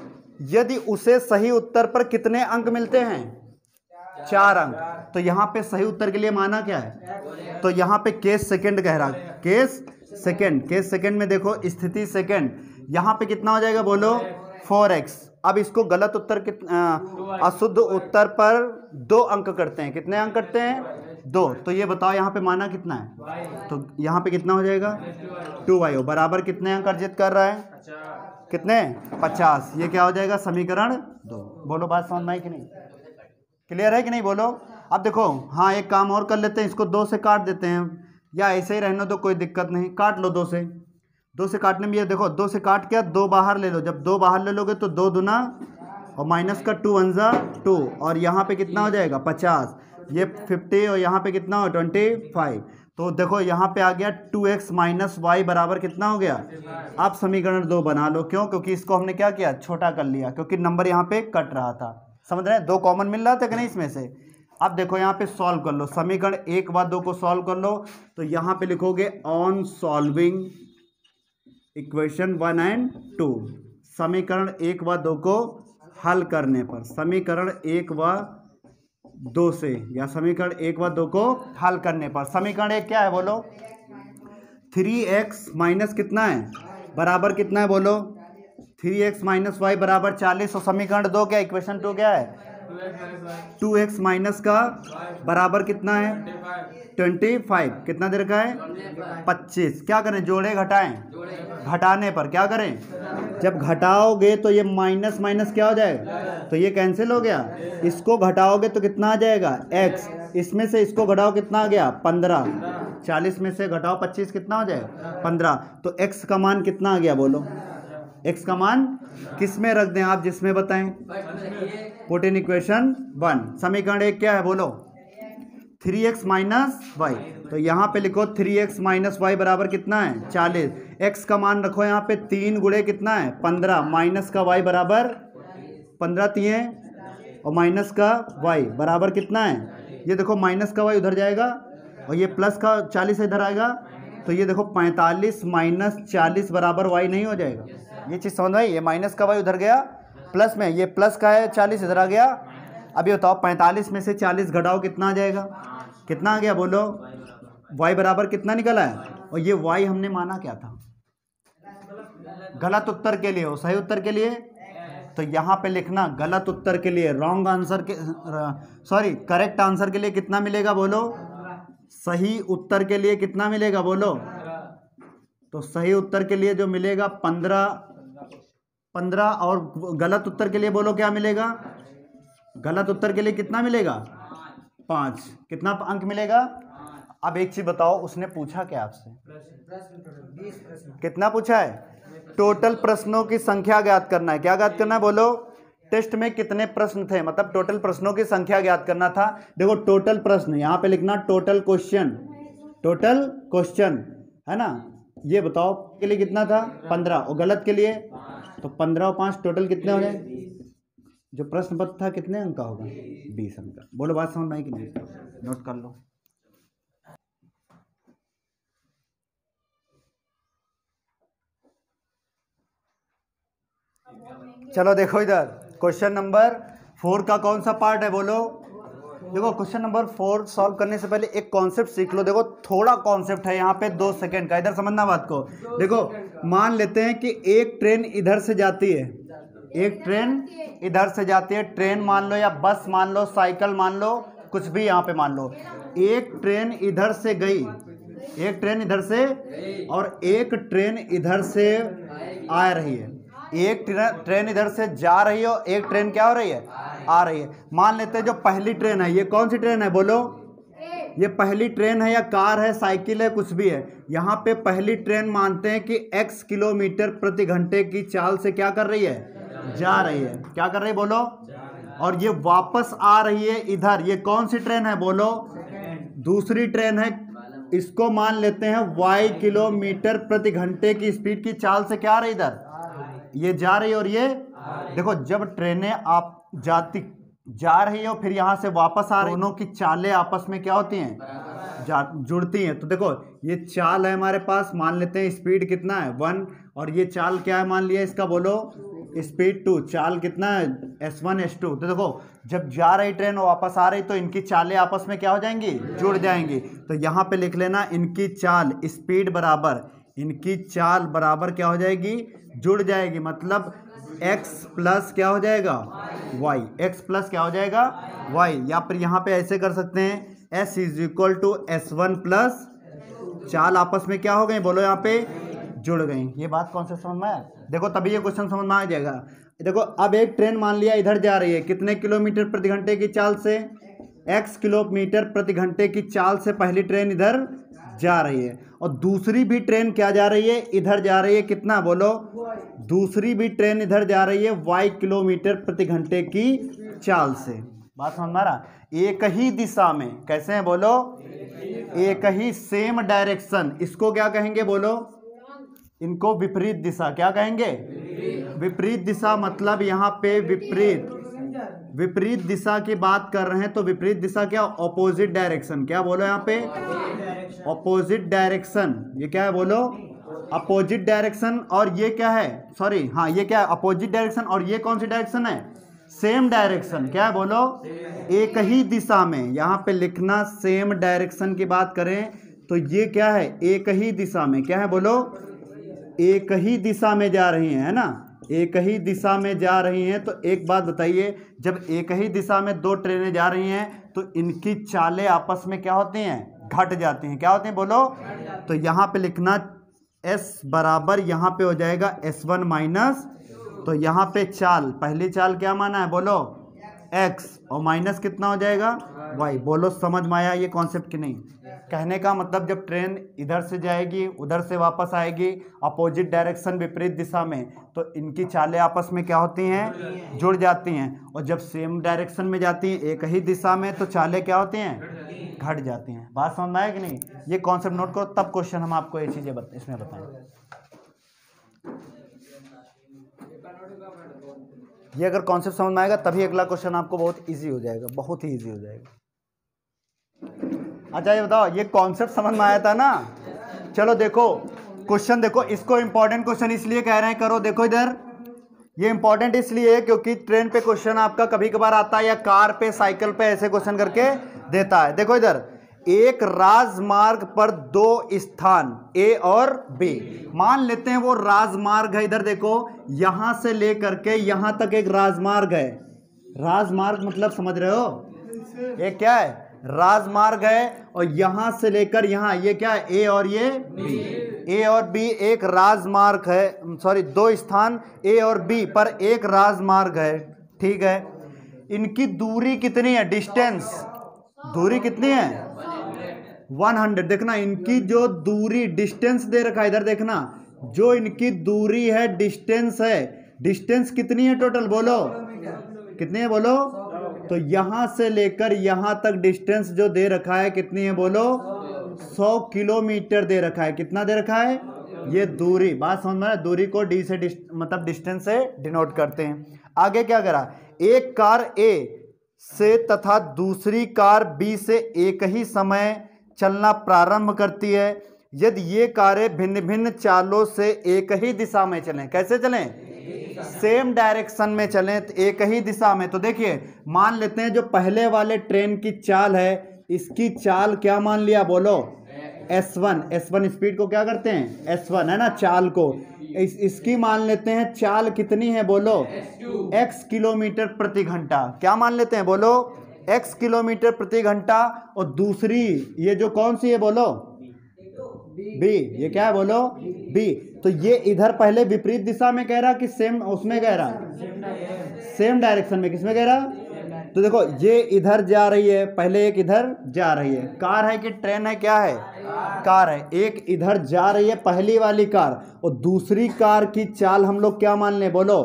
यदि उसे सही उत्तर पर कितने अंक मिलते हैं? 4 अंक। तो यहाँ पे सही उत्तर के लिए माना क्या है? तो यहाँ पे केस सेकंड कह रहा। Case second. केस सेकंड में देखो स्थिति सेकंड, यहाँ पे कितना हो जाएगा बोलो? 4x। अब इसको गलत उत्तर अशुद्ध उत्तर पर 2 अंक करते हैं। कितने अंक करते हैं? 2। तो ये बताओ यहाँ पे माना कितना है? तो यहाँ पे कितना हो जाएगा? 2y। बराबर कितने अंक अर्जित कर रहा है? कितने? 50। ये क्या हो जाएगा? समीकरण 2। बोलो बात समझ में आई कि नहीं? क्लियर है कि नहीं? बोलो। अब देखो, हाँ एक काम और कर लेते हैं, इसको 2 से काट देते हैं, या ऐसे ही रहने दो, कोई दिक्कत नहीं। काट लो 2 से। 2 से काटने में ये देखो, 2 से काट के 2 बाहर ले लो। जब 2 बाहर ले लोगे तो 2 दूना और माइनस का 2 1 जा 2, और यहाँ पे कितना हो जाएगा? 50। ये 50 और यहाँ पे कितना हो? 25। तो देखो यहाँ पे आ गया 2x माइनस वाई बराबर कितना हो गया? आप समीकरण 2 बना लो। क्यों? क्योंकि इसको हमने क्या किया? छोटा कर लिया, क्योंकि नंबर यहाँ पे कट रहा था। समझ रहे हैं? 2 कॉमन मिल रहा था कि नहीं इसमें से? अब देखो यहाँ पे सॉल्व कर लो, समीकरण 1 व 2 को सॉल्व कर लो। तो यहाँ पे लिखोगे ऑन सॉल्विंग इक्वेशन 1 एंड 2। समीकरण 1 व 2 को हल करने पर, समीकरण 1 व 2 से, या समीकरण 1 व 2 को हल करने पर, समीकरण 1 क्या है बोलो? 3x माइनस कितना है? बराबर कितना है बोलो? 3x माइनस वाई बराबर 40। और समीकरण 2 क्या? इक्वेशन 2 क्या है? 2x माइनस का बराबर कितना है? 25। कितना दे रखा है? 25। क्या करें? जोड़े घटाएं? घटाने पर क्या करें? जब घटाओगे तो ये माइनस माइनस क्या हो जाएगा? तो ये कैंसिल हो गया। इसको घटाओगे तो कितना आ जाएगा? x। इसमें से इसको घटाओ कितना आ गया? 15। 40 में से घटाओ 25 कितना हो जाएगा 15। तो x का मान कितना आ गया बोलो, x का मान किस में रख दें आप, जिसमें बताएं, पुट इन इक्वेशन 1। समीकरण 1 क्या है बोलो, 3x माइनस वाई। तो यहाँ पे लिखो 3x माइनस वाई बराबर कितना है 40। x का मान रखो यहाँ पे 3 गुणे कितना है 15, माइनस का y बराबर 15 तिये और माइनस का y बराबर कितना है, ये देखो माइनस का y उधर जाएगा और ये प्लस का 40 इधर आएगा, तो ये देखो 45 माइनस 40 बराबर y नहीं हो जाएगा। ये चीज़ समझ में आई, ये माइनस का y उधर गया, प्लस में ये प्लस का है 40 इधर आ गया। अब ये बताओ 45 में से 40 घटाओ कितना आ जाएगा, कितना आ गया बोलो, y बराबर कितना निकला है। और ये y हमने माना क्या था, गलत उत्तर के लिए हो, सही उत्तर के लिए, तो यहाँ पे लिखना गलत उत्तर के लिए, रॉन्ग आंसर के सॉरी करेक्ट आंसर के लिए कितना मिलेगा बोलो, सही उत्तर के लिए कितना मिलेगा बोलो। तो सही उत्तर के लिए जो मिलेगा 15 और गलत उत्तर के लिए बोलो क्या मिलेगा, गलत उत्तर के लिए कितना मिलेगा 5। कितना अंक मिलेगा। अब एक चीज बताओ, उसने पूछा क्या आपसे, कितना पूछा है, टोटल प्रश्नों की संख्या ज्ञात करना है। क्या ज्ञात करना है बोलो, टेस्ट में कितने प्रश्न थे, मतलब टोटल प्रश्नों की संख्या ज्ञात करना था। देखो टोटल प्रश्न यहाँ पे लिखना टोटल क्वेश्चन, टोटल क्वेश्चन है ना। ये बताओ के लिए कितना था 15 और गलत के लिए तो 15 और 5 टोटल कितने हो गए। जो प्रश्न पत्र था कितने अंक का होगा 20 अंक का। बोलो बात समझ में आई कि नहीं, नोट कर लो। चलो देखो इधर क्वेश्चन नंबर 4 का कौन सा पार्ट है बोलो। देखो क्वेश्चन नंबर 4 सॉल्व करने से पहले एक कॉन्सेप्ट सीख लो। देखो थोड़ा कॉन्सेप्ट है यहाँ पे 2 सेकंड का, इधर समझना बात को। देखो मान लेते हैं कि एक ट्रेन इधर से जाती है, एक ट्रेन इधर से जाती है, ट्रेन मान लो या बस मान लो, साइकिल मान लो, कुछ भी यहाँ पे मान लो। एक ट्रेन इधर से गई, एक ट्रेन इधर से और एक ट्रेन इधर से आ रही है, एक ट्रेन इधर से जा रही है और एक ट्रेन क्या हो रही है आ रही है। मान लेते हैं जो पहली ट्रेन है, ये कौन सी ट्रेन है बोलो, ये पहली ट्रेन है या कार है, साइकिल है, कुछ भी है। यहाँ पे पहली ट्रेन मानते हैं कि x किलोमीटर प्रति घंटे की चाल से क्या कर रही है, जा रही है। क्या कर रही है बोलो, और ये वापस आ रही है इधर, ये कौन सी ट्रेन है बोलो, दूसरी ट्रेन है। इसको मान लेते हैं y किलोमीटर प्रति घंटे की स्पीड की चाल से क्या आ रही है इधर, ये जा रही है और ये देखो जब ट्रेनें आप जा रही है और फिर यहाँ से वापस आ रही, दोनों की चालें आपस में क्या होती हैं, जुड़ती हैं। तो देखो ये चाल है हमारे पास, मान लेते हैं स्पीड कितना है 1 और ये चाल क्या है मान लिया इसका बोलो स्पीड 2, चाल कितना है S1 S2। तो देखो जब जा रही ट्रेन वापस आ रही तो इनकी चालें आपस में क्या हो जाएंगी, जुड़ जाएंगी। तो यहाँ पे लिख लेना इनकी चाल स्पीड बराबर, इनकी चाल बराबर क्या हो जाएगी, जुड़ जाएगी। मतलब x प्लस क्या हो जाएगा y, x प्लस क्या हो जाएगा y। या फिर यहाँ पे ऐसे कर सकते हैं s is equal to S1 plus चाल आपस में क्या हो गई बोलो, यहाँ पे जुड़ गई। ये बात कौन से समझ में आया, देखो तभी ये क्वेश्चन समझ में आ जाएगा। देखो अब एक ट्रेन मान लिया इधर जा रही है, कितने किलोमीटर प्रति घंटे की चाल से, x किलोमीटर प्रति घंटे की चाल से पहली ट्रेन इधर जा रही है और दूसरी भी ट्रेन क्या जा रही है, इधर जा रही है, कितना बोलो, दूसरी भी ट्रेन इधर जा रही है y किलोमीटर प्रति घंटे की चाल से। बात समझ में आ रहा, एक ही दिशा में, कैसे हैं बोलो, एक ही सेम डायरेक्शन, इसको क्या कहेंगे बोलो, इनको विपरीत दिशा। क्या कहेंगे, विपरीत दिशा। मतलब यहाँ पे विपरीत दिशा की बात कर रहे हैं तो विपरीत दिशा क्या, ऑपोजिट डायरेक्शन। क्या बोलो यहाँ पे, ऑपोजिट डायरेक्शन। ये क्या है बोलो, अपोजिट डायरेक्शन। और ये क्या है, सॉरी हाँ ये क्या है, अपोजिट डायरेक्शन। और ये कौन सी डायरेक्शन है, सेम डायरेक्शन। क्या है बोलो, एक ही दिशा में। यहाँ पे लिखना सेम डायरेक्शन की बात करें तो ये क्या है, एक ही दिशा में। क्या है बोलो, एक ही दिशा में जा रही हैं, है ना, एक ही दिशा में जा रही हैं। तो एक बात बताइए, जब एक ही दिशा में 2 ट्रेनें जा रही हैं तो इनकी चालें आपस में क्या होती हैं, घट जाती हैं। क्या होती हैं बोलो, तो यहाँ पे लिखना s बराबर यहाँ पे हो जाएगा S1 माइनस, तो यहाँ पे चाल, पहली चाल क्या माना है बोलो x, और माइनस कितना हो जाएगा वाई। बोलो समझ में आया ये कॉन्सेप्ट कि नहीं? कहने का मतलब जब ट्रेन इधर से जाएगी उधर से वापस आएगी अपोजिट डायरेक्शन विपरीत दिशा में, तो इनकी चालें आपस में क्या होती हैं? जुड़ जाती हैं। और जब सेम डायरेक्शन में जाती हैं एक ही दिशा में, तो चालें क्या होती हैं? घट जाती हैं। बात समझ में आया कि नहीं? ये कॉन्सेप्ट नोट करो, तब क्वेश्चन हम आपको ये चीज़ें इसमें बताएंगे। ये अगर कॉन्सेप्ट समझ में आएगा तभी अगला क्वेश्चन आपको बहुत इजी हो जाएगा, बहुत ही इजी हो जाएगा। अच्छा ये बताओ, ये कॉन्सेप्ट समझ में आया था ना? चलो देखो क्वेश्चन, देखो इसको इंपॉर्टेंट क्वेश्चन इसलिए कह रहे हैं करो। देखो इधर, ये इंपॉर्टेंट इसलिए है क्योंकि ट्रेन पे क्वेश्चन आपका कभी कभार आता है, या कार पे, साइकिल पे ऐसे क्वेश्चन करके देता है। देखो इधर, एक राजमार्ग पर दो स्थान ए और बी, मान लेते हैं वो राजमार्ग है। इधर देखो, यहां से लेकर के यहां तक एक राजमार्ग है। राजमार्ग मतलब समझ रहे हो? ये क्या है? राजमार्ग है। और यहां से लेकर यहां, ये क्या है? ए और ये बी। ए और बी एक राजमार्ग है, सॉरी दो स्थान ए और बी पर एक राजमार्ग है। ठीक है, इनकी दूरी कितनी है? डिस्टेंस, दूरी कितनी है? 100। देखना इनकी जो दूरी, डिस्टेंस दे रखा है इधर, देखना जो इनकी दूरी है, डिस्टेंस है। डिस्टेंस कितनी है टोटल? बोलो कितनी है? बोलो। तो यहां से लेकर यहां तक डिस्टेंस जो दे रखा है कितनी है? बोलो 100 किलोमीटर दे रखा है। कितना दे रखा है? ये दूरी। बात समझ में? दूरी को डी से मतलब डिस्टेंस से डिनोट करते हैं। आगे क्या करा? एक कार ए से तथा दूसरी कार बी से एक ही समय चलना प्रारंभ करती है। यदि ये कारें भिन्न भिन्न चालों से एक ही दिशा में चलें, कैसे चलें? सेम डायरेक्शन में चलें, तो एक ही दिशा में। तो देखिए मान लेते हैं जो पहले वाले ट्रेन की चाल है, इसकी चाल क्या मान लिया? बोलो S1। S1 स्पीड को क्या करते हैं? S1 है ना, चाल को। इसकी मान लेते हैं चाल कितनी है? बोलो x किलोमीटर प्रति घंटा। क्या मान लेते हैं? बोलो x किलोमीटर प्रति घंटा। और दूसरी ये जो कौन सी है? बोलो बी। ये क्या है? बोलो बी। तो ये इधर पहले विपरीत दिशा में कह रहा कि सेम उसमें कह रहा? सेम डायरेक्शन में। किसमें कह रहा? तो देखो ये इधर जा रही है, पहले एक इधर जा रही है। कार है कि ट्रेन है? क्या है? कार है। एक इधर जा रही है पहली वाली कार, और दूसरी कार की चाल हम लोग क्या मान लें? बोलो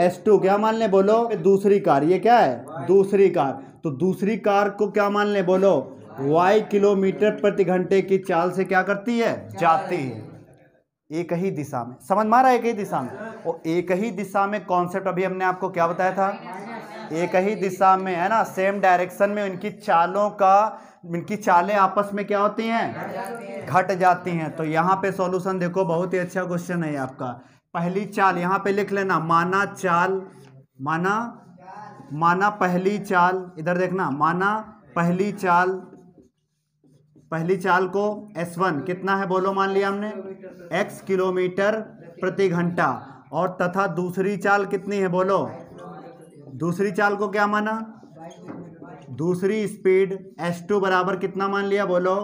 S2। क्या मान लें? बोलो दूसरी कार। ये क्या है? दूसरी कार। तो दूसरी कार को क्या मान लें? बोलो y किलोमीटर प्रति घंटे की चाल से क्या करती है? जाती है। एक ही दिशा में। समझ में आ रहा है? एक ही दिशा में। और एक ही दिशा में कॉन्सेप्ट अभी हमने आपको क्या बताया था? एक ही दिशा में, है ना, सेम डायरेक्शन में इनकी चालों का, इनकी चालें आपस में क्या होती हैं? घट जाती हैं। तो यहाँ पे सॉल्यूशन देखो, बहुत ही अच्छा क्वेश्चन है आपका। पहली चाल यहाँ पे लिख लेना, माना चाल, माना पहली चाल। इधर देखना, माना पहली चाल, पहली चाल को S1 कितना है? बोलो मान लिया हमने x किलोमीटर प्रति घंटा। और तथा दूसरी चाल कितनी है? बोलो दूसरी चाल को क्या माना? दूसरी स्पीड S2 बराबर कितना मान लिया? बोलो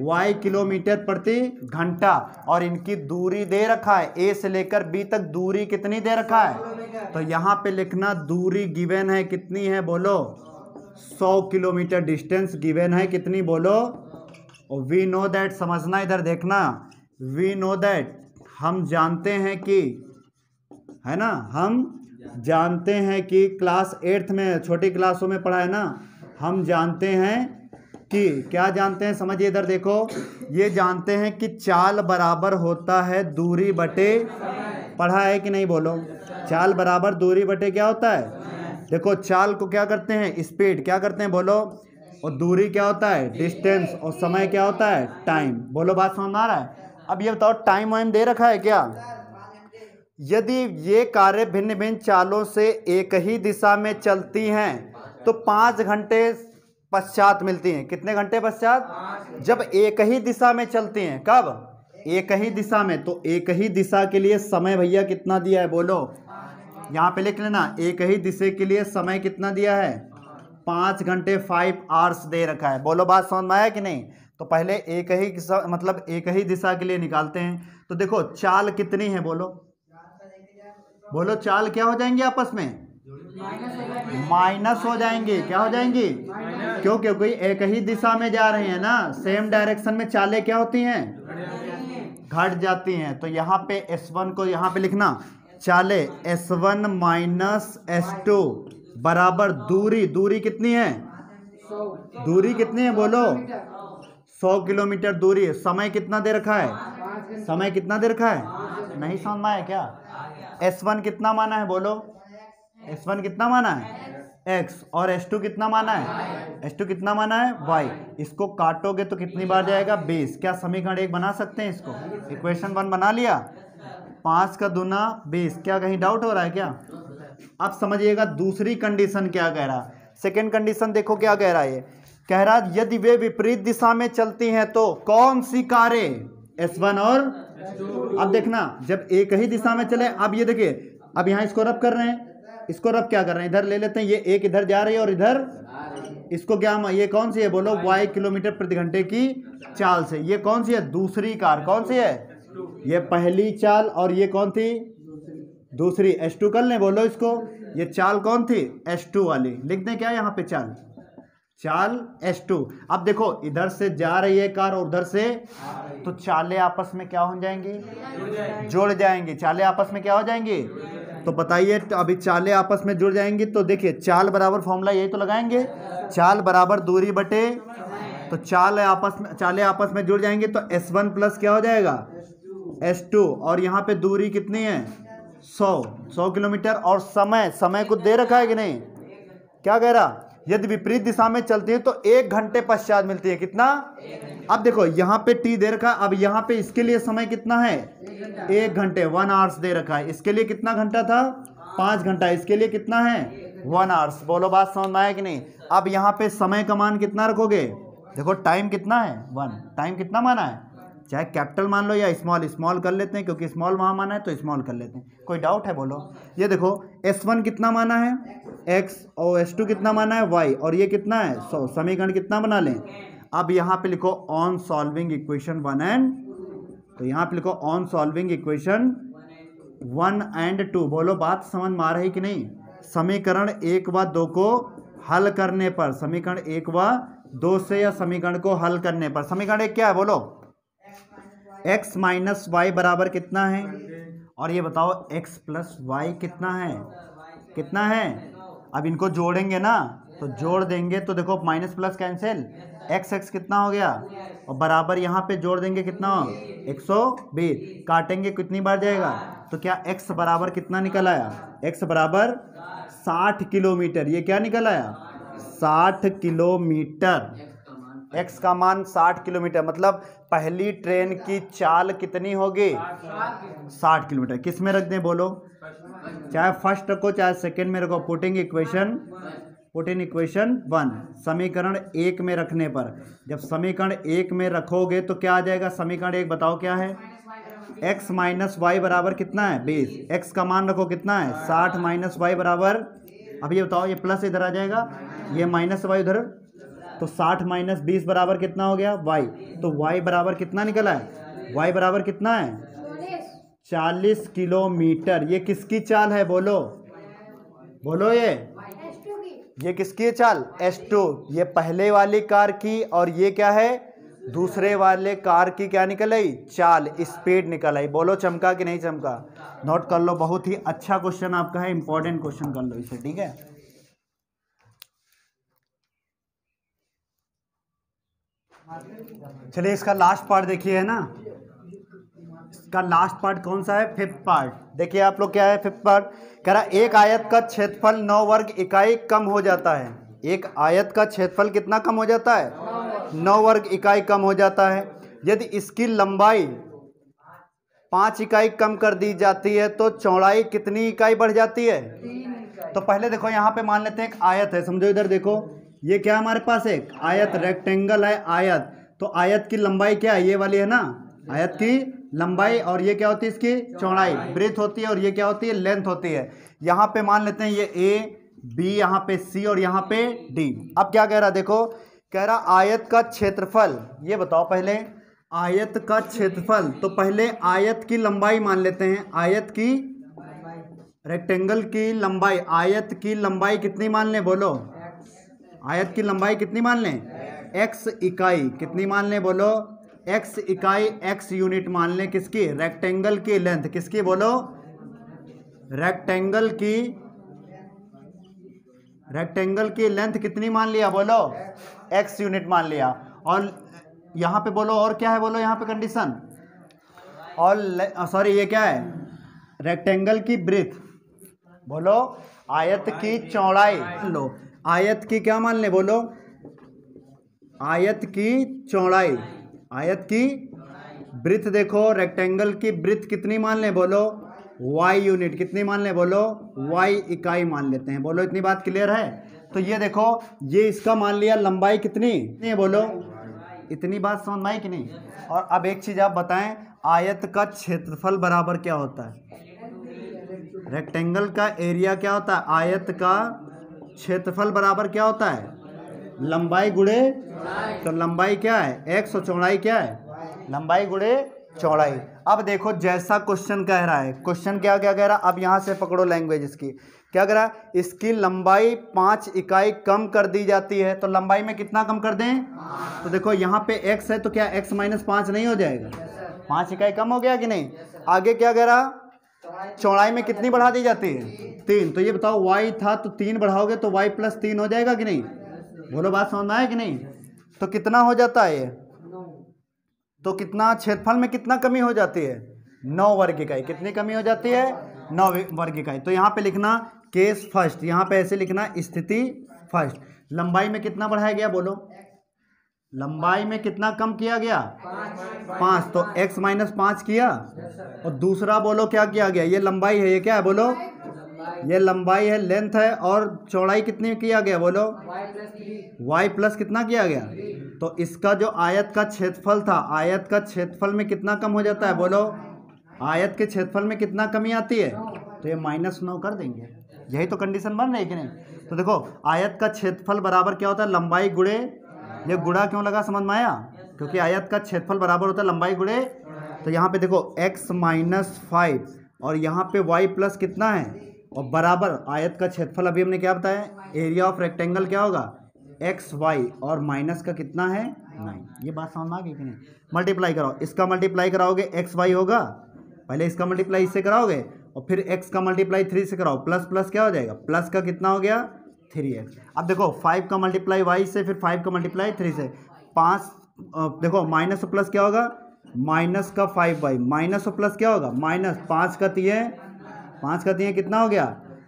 y किलोमीटर प्रति घंटा। और इनकी दूरी दे रखा है, A से लेकर B तक दूरी कितनी दे रखा है? तो यहाँ पे लिखना दूरी गिवन है, कितनी है? बोलो 100 किलोमीटर डिस्टेंस गिवन है। कितनी? बोलो। और वी नो दैट, समझना इधर देखना, वी नो दैट, हम जानते हैं कि, है ना, हम जानते हैं कि क्लास 8th में, छोटी क्लासों में पढ़ा है ना, हम जानते हैं कि, क्या जानते हैं? समझिए इधर देखो, ये जानते हैं कि चाल बराबर होता है दूरी बटे, पढ़ा है कि नहीं? बोलो चाल बराबर दूरी बटे क्या होता है? देखो चाल को क्या करते हैं? स्पीड। क्या करते हैं? बोलो। और दूरी क्या होता है? डिस्टेंस। और समय क्या होता है? टाइम। बोलो बात समझ में आ रहा है? अब ये बताओ टाइम वाइम दे रखा है क्या? यदि ये कारें भिन्न भिन्न चालों से एक ही दिशा में चलती हैं तो 5 घंटे पश्चात मिलती हैं। कितने घंटे पश्चात? जब एक ही दिशा में चलती हैं। कब? एक ही दिशा में। तो एक ही दिशा के लिए समय भैया कितना दिया है? बोलो यहाँ पे लिख लेना, एक ही दिशा के लिए समय कितना दिया है? 5 घंटे 5 आवर्स दे रखा है। बोलो बात समझ में आया कि नहीं? तो पहले एक ही मतलब एक ही दिशा के लिए निकालते हैं। तो देखो चाल कितनी है? बोलो बोलो चाल क्या हो जाएंगी आपस में? माइनस हो जाएंगी। क्या हो जाएंगी? क्यों? क्योंकि एक ही दिशा में जा रहे हैं ना, सेम डायरेक्शन में चालें क्या होती हैं? घट जाती हैं। तो यहाँ पे S1 को यहाँ पे लिखना, चालें S1 माइनस S2 बराबर दूरी कितनी है? दूरी कितनी है बोलो? 100 किलोमीटर दूरी है। समय कितना दे रखा है? समय कितना दे रखा है? नहीं समझ में आया क्या? S1 कितना माना है बोलो? S1 कितना माना है? X। और S2 कितना माना है? S2 कितना माना है? Y। इसको काटोगे तो कितनी बार जाएगा? 20। क्या समीकरण 1 बना सकते हैं इसको? इक्वेशन 1 बना लिया। 5 का दूना 20। क्या कहीं डाउट हो रहा है क्या? अब समझिएगा दूसरी कंडीशन क्या कह रहा है। सेकेंड कंडीशन देखो क्या कह रहा है। ये कह रहा है यदि वे विपरीत दिशा में चलती हैं तो कौन सी कारें? S1 और अब देखना, जब एक ही दिशा में चले, अब ये देखिए, अब यहाँ इसको रब कर रहे हैं, इसको रब क्या कर रहे हैं? इधर ले लेते हैं, ये एक इधर जा रही है और इधर इसको क्या, ये कौन सी है बोलो? y किलोमीटर प्रति घंटे की चाल से। ये कौन सी है? दूसरी कार। कौन सी है? ये पहली चाल और ये कौन थी? दूसरी। S2 कर लें बोलो इसको। ये चाल कौन थी? S2 वाली। लिख दें क्या यहाँ पे? चाल S2। अब देखो इधर से जा रही है कार और उधर से, तो चालें आपस में क्या हो जाएंगी? जुड़ जाएंगी। चालें आपस में क्या हो जाएंगी? तो बताइए, अभी चालें आपस में जुड़ जाएंगी तो देखिए, चाल बराबर फॉर्मूला यही तो लगाएंगे, चाल बराबर दूरी बटे, तो चालें आपस में जुड़ जाएंगी तो S1 प्लस क्या हो जाएगा? S2। और यहाँ पे दूरी कितनी है? 100 किलोमीटर। और समय को दे रखा है कि नहीं? क्या कह रहा? यदि विपरीत दिशा में चलती है तो 1 घंटे पश्चात मिलती है। कितना? अब देखो यहाँ पे t दे रखा है, अब यहाँ पे इसके लिए समय कितना है? 1 घंटे, 1 आवर्स दे रखा है। इसके लिए कितना घंटा था? 5 घंटा। इसके लिए कितना है? 1 आवर्स। बोलो बात समझ में आया कि नहीं? अब यहाँ पे समय का मान कितना रखोगे? देखो टाइम कितना है? 1। टाइम कितना माना है? चाहे कैपिटल मान लो या स्मॉल कर लेते हैं, क्योंकि स्मॉल वहाँ माना है तो स्मॉल कर लेते हैं। कोई डाउट है बोलो? ये देखो S1 कितना माना है? X। और S2 कितना माना है? Y। और ये कितना है? 100। समीकरण कितना बना लें? अब यहाँ पे लिखो ऑन सॉल्विंग इक्वेशन 1 एंड, तो यहाँ पे लिखो ऑन सॉल्विंग इक्वेशन 1 एंड 2। बोलो बात समझ में आ रही कि नहीं? समीकरण 1 व 2 को हल करने पर, समीकरण 1 व 2 से या समीकरण को हल करने पर, समीकरण 1 क्या है बोलो? x माइनस वाई बराबर कितना है? और ये बताओ x प्लस वाई कितना है? कितना है? अब इनको जोड़ेंगे ना, तो जोड़ देंगे तो देखो माइनस प्लस कैंसिल, x कितना हो गया? और बराबर यहाँ पे जोड़ देंगे कितना? 120। काटेंगे कितनी बार जाएगा? तो क्या x बराबर कितना निकल आया? x बराबर 60 किलोमीटर। ये क्या निकल आया? 60 किलोमीटर। x का मान 60 किलोमीटर, मतलब पहली ट्रेन की चाल कितनी होगी? 60 किलोमीटर। किस में रख दें बोलो? चाहे फर्स्ट रखो चाहे सेकंड में रखो। पुट इन इक्वेशन 1 समीकरण 1 में रखने पर, जब समीकरण 1 में रखोगे तो क्या आ जाएगा? समीकरण 1 बताओ क्या है? x माइनस वाई बराबर कितना है? 20। x का मान रखो कितना है? 60 माइनस वाई बराबर, अब ये बताओ, ये प्लस इधर आ जाएगा, ये माइनस वाई उधर, तो 60 माइनस 20 बराबर कितना हो गया? y। तो y बराबर कितना निकला है? y बराबर कितना है? 40 किलोमीटर। ये किसकी चाल है बोलो? बोलो ये किसकी चाल? S2। ये पहले वाली कार की, और ये क्या है? दूसरे वाले कार की क्या निकल आई? चाल, स्पीड निकल आई। बोलो चमका कि नहीं चमका? नोट कर लो, बहुत ही अच्छा क्वेश्चन आपका है, इंपॉर्टेंट क्वेश्चन कर लो इसे, ठीक है। चलिए इसका लास्ट पार्ट देखिए, है ना? इसका लास्ट पार्ट कौन सा है? 5th part. देखिए आप लोग, क्या है 5th पार्ट? कह रहा एक आयत का क्षेत्रफल 9 वर्ग इकाई कम हो जाता है। एक आयत का क्षेत्रफल कितना कम हो जाता है? 9 वर्ग इकाई कम हो जाता है। यदि इसकी लंबाई 5 इकाई कम कर दी जाती है तो चौड़ाई कितनी इकाई बढ़ जाती है? तो पहले देखो यहाँ पे मान लेते हैं एक आयत है, समझो इधर देखो, ये क्या हमारे पास एक आयत, रेक्टेंगल है आयत। तो आयत की लंबाई क्या है? ये वाली है ना आयत की लंबाई, और ये क्या होती है? इसकी चौड़ाई, ब्रेथ होती है, और ये क्या होती है? लेंथ होती है। यहाँ पे मान लेते हैं ये A, B, यहाँ पे C और यहाँ पे D। अब क्या कह रहा देखो, कह रहा आयत का क्षेत्रफल, ये बताओ पहले आयत का क्षेत्रफल। तो पहले आयत की लंबाई मान लेते हैं, आयत की, रेक्टेंगल की लंबाई, आयत की लंबाई कितनी मान लें बोलो? आयत की लंबाई कितनी मान लें, x इकाई कितनी मान लें, बोलो x इकाई, x यूनिट मान लें किसकी, रेक्टेंगल की लेंथ किसकी, बोलो रेक्टेंगल की लेंथ कितनी मान लिया, बोलो x यूनिट मान लिया। और यहाँ पे बोलो और क्या है, बोलो यहाँ पे कंडीशन, और सॉरी ये क्या है, रेक्टेंगल की ब्रीथ, बोलो आयत की चौड़ाई लो, आयत की क्या मान ले, बोलो आयत की चौड़ाई, आयत की ब्रीथ, देखो रेक्टेंगल की ब्रीथ कितनी मान ले, बोलो y यूनिट कितनी मान ले, बोलो y इकाई मान लेते हैं। बोलो इतनी बात क्लियर है। तो ये देखो ये इसका मान लिया लंबाई कितनी है, बोलो इतनी बात समझ में आई कि नहीं। और अब एक चीज आप बताएं, आयत का क्षेत्रफल बराबर क्या होता है, रेक्टेंगल का एरिया क्या होता है, आयत का क्षेत्रफल बराबर क्या होता है, लंबाई गुणे, तो लंबाई क्या है x और चौड़ाई क्या है, लंबाई गुणे चौड़ाई। अब देखो जैसा क्वेश्चन कह रहा है, क्वेश्चन क्या क्या कह रहा है, अब यहाँ से पकड़ो लैंग्वेज इसकी, क्या कह रहा है, इसकी लंबाई 5 इकाई कम कर दी जाती है, तो लंबाई में कितना कम कर दें, तो देखो यहाँ पे x है तो क्या x माइनस 5 नहीं हो जाएगा, 5 इकाई कम हो गया कि नहीं। आगे क्या कह रहा, चौड़ाई में कितनी बढ़ा दी जाती है, 3, तो ये बताओ y था तो 3 बढ़ाओगे तो y प्लस 3 हो जाएगा कि नहीं, बोलो बात समझ में आया कि नहीं। तो कितना हो जाता है ये, तो कितना क्षेत्रफल में कितना कमी हो जाती है, 9 वर्ग इकाई, कितनी कमी हो जाती है, 9 वर्ग इकाई। तो यहाँ पे लिखना केस फर्स्ट, यहाँ पे ऐसे लिखना स्थिति फर्स्ट, लंबाई में कितना बढ़ाया गया, बोलो लंबाई में कितना कम किया गया, 5, तो x माइनस 5 किया, और दूसरा बोलो क्या किया गया, ये लंबाई है, ये क्या है, बोलो ये लंबाई है, लेंथ है, और चौड़ाई कितनी किया गया, बोलो y प्लस कितना किया गया, तो इसका जो आयत का क्षेत्रफल था, आयत का क्षेत्रफल में कितना कम हो जाता है, बोलो आयत के क्षेत्रफल में कितना कमी आती है, तो ये -9 कर देंगे, यही तो कंडीशन बन रही है कि नहीं। तो देखो आयत का क्षेत्रफल बराबर क्या होता है, लंबाई गुणे, ये गुणा क्यों लगा समझ में आया, क्योंकि आयत का क्षेत्रफल बराबर होता है लंबाई गुणे, तो यहाँ पे देखो x माइनस 5 और यहाँ पे y प्लस कितना है, और बराबर आयत का क्षेत्रफल अभी हमने क्या बताया, एरिया ऑफ रेक्टेंगल क्या होगा एक्स वाई, और माइनस का कितना है 9। ये बात समझ में आ गई कि नहीं। मल्टीप्लाई कराओ, इसका मल्टीप्लाई कराओगे एक्स वाई होगा, पहले इसका मल्टीप्लाई इससे कराओगे और फिर एक्स का मल्टीप्लाई 3 से कराओ, प्लस प्लस क्या हो जाएगा, प्लस का कितना हो गया 3x। अब देखो 5 का मल्टीप्लाई वाई से, फिर 5 का मल्टीप्लाई 3 से, 5 देखो माइनस और प्लस क्या होगा, माइनस का 5y, माइनस और प्लस क्या होगा, माइनस 5 का 3 कितना हो गया,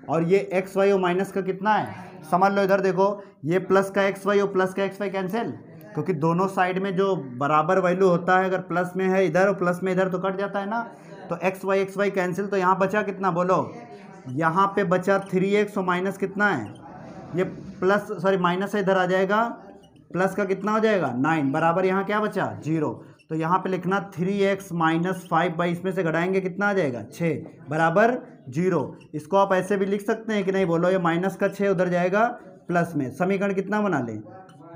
और ये एक्स वाई और माइनस का कितना है, समझ लो इधर देखो, ये प्लस का एक्स वाई और प्लस का एक्स वाई कैंसिल, क्योंकि दोनों साइड में जो बराबर वैल्यू होता है, अगर प्लस में है इधर और प्लस में इधर तो कट जाता है ना, तो एक्स वाई कैंसिल, तो यहाँ बचा कितना, बोलो यहाँ पे बचा 3x और माइनस कितना है, ये प्लस सॉरी माइनस है, इधर आ जाएगा, प्लस का कितना हो जाएगा 9, बराबर यहाँ क्या बचा 0, तो यहाँ पे लिखना 3x माइनस 5 इसमें से घटाएंगे कितना आ जाएगा 6 बराबर 0। इसको आप ऐसे भी लिख सकते हैं कि नहीं, बोलो ये माइनस का 6 उधर जाएगा प्लस में, समीकरण कितना बना ले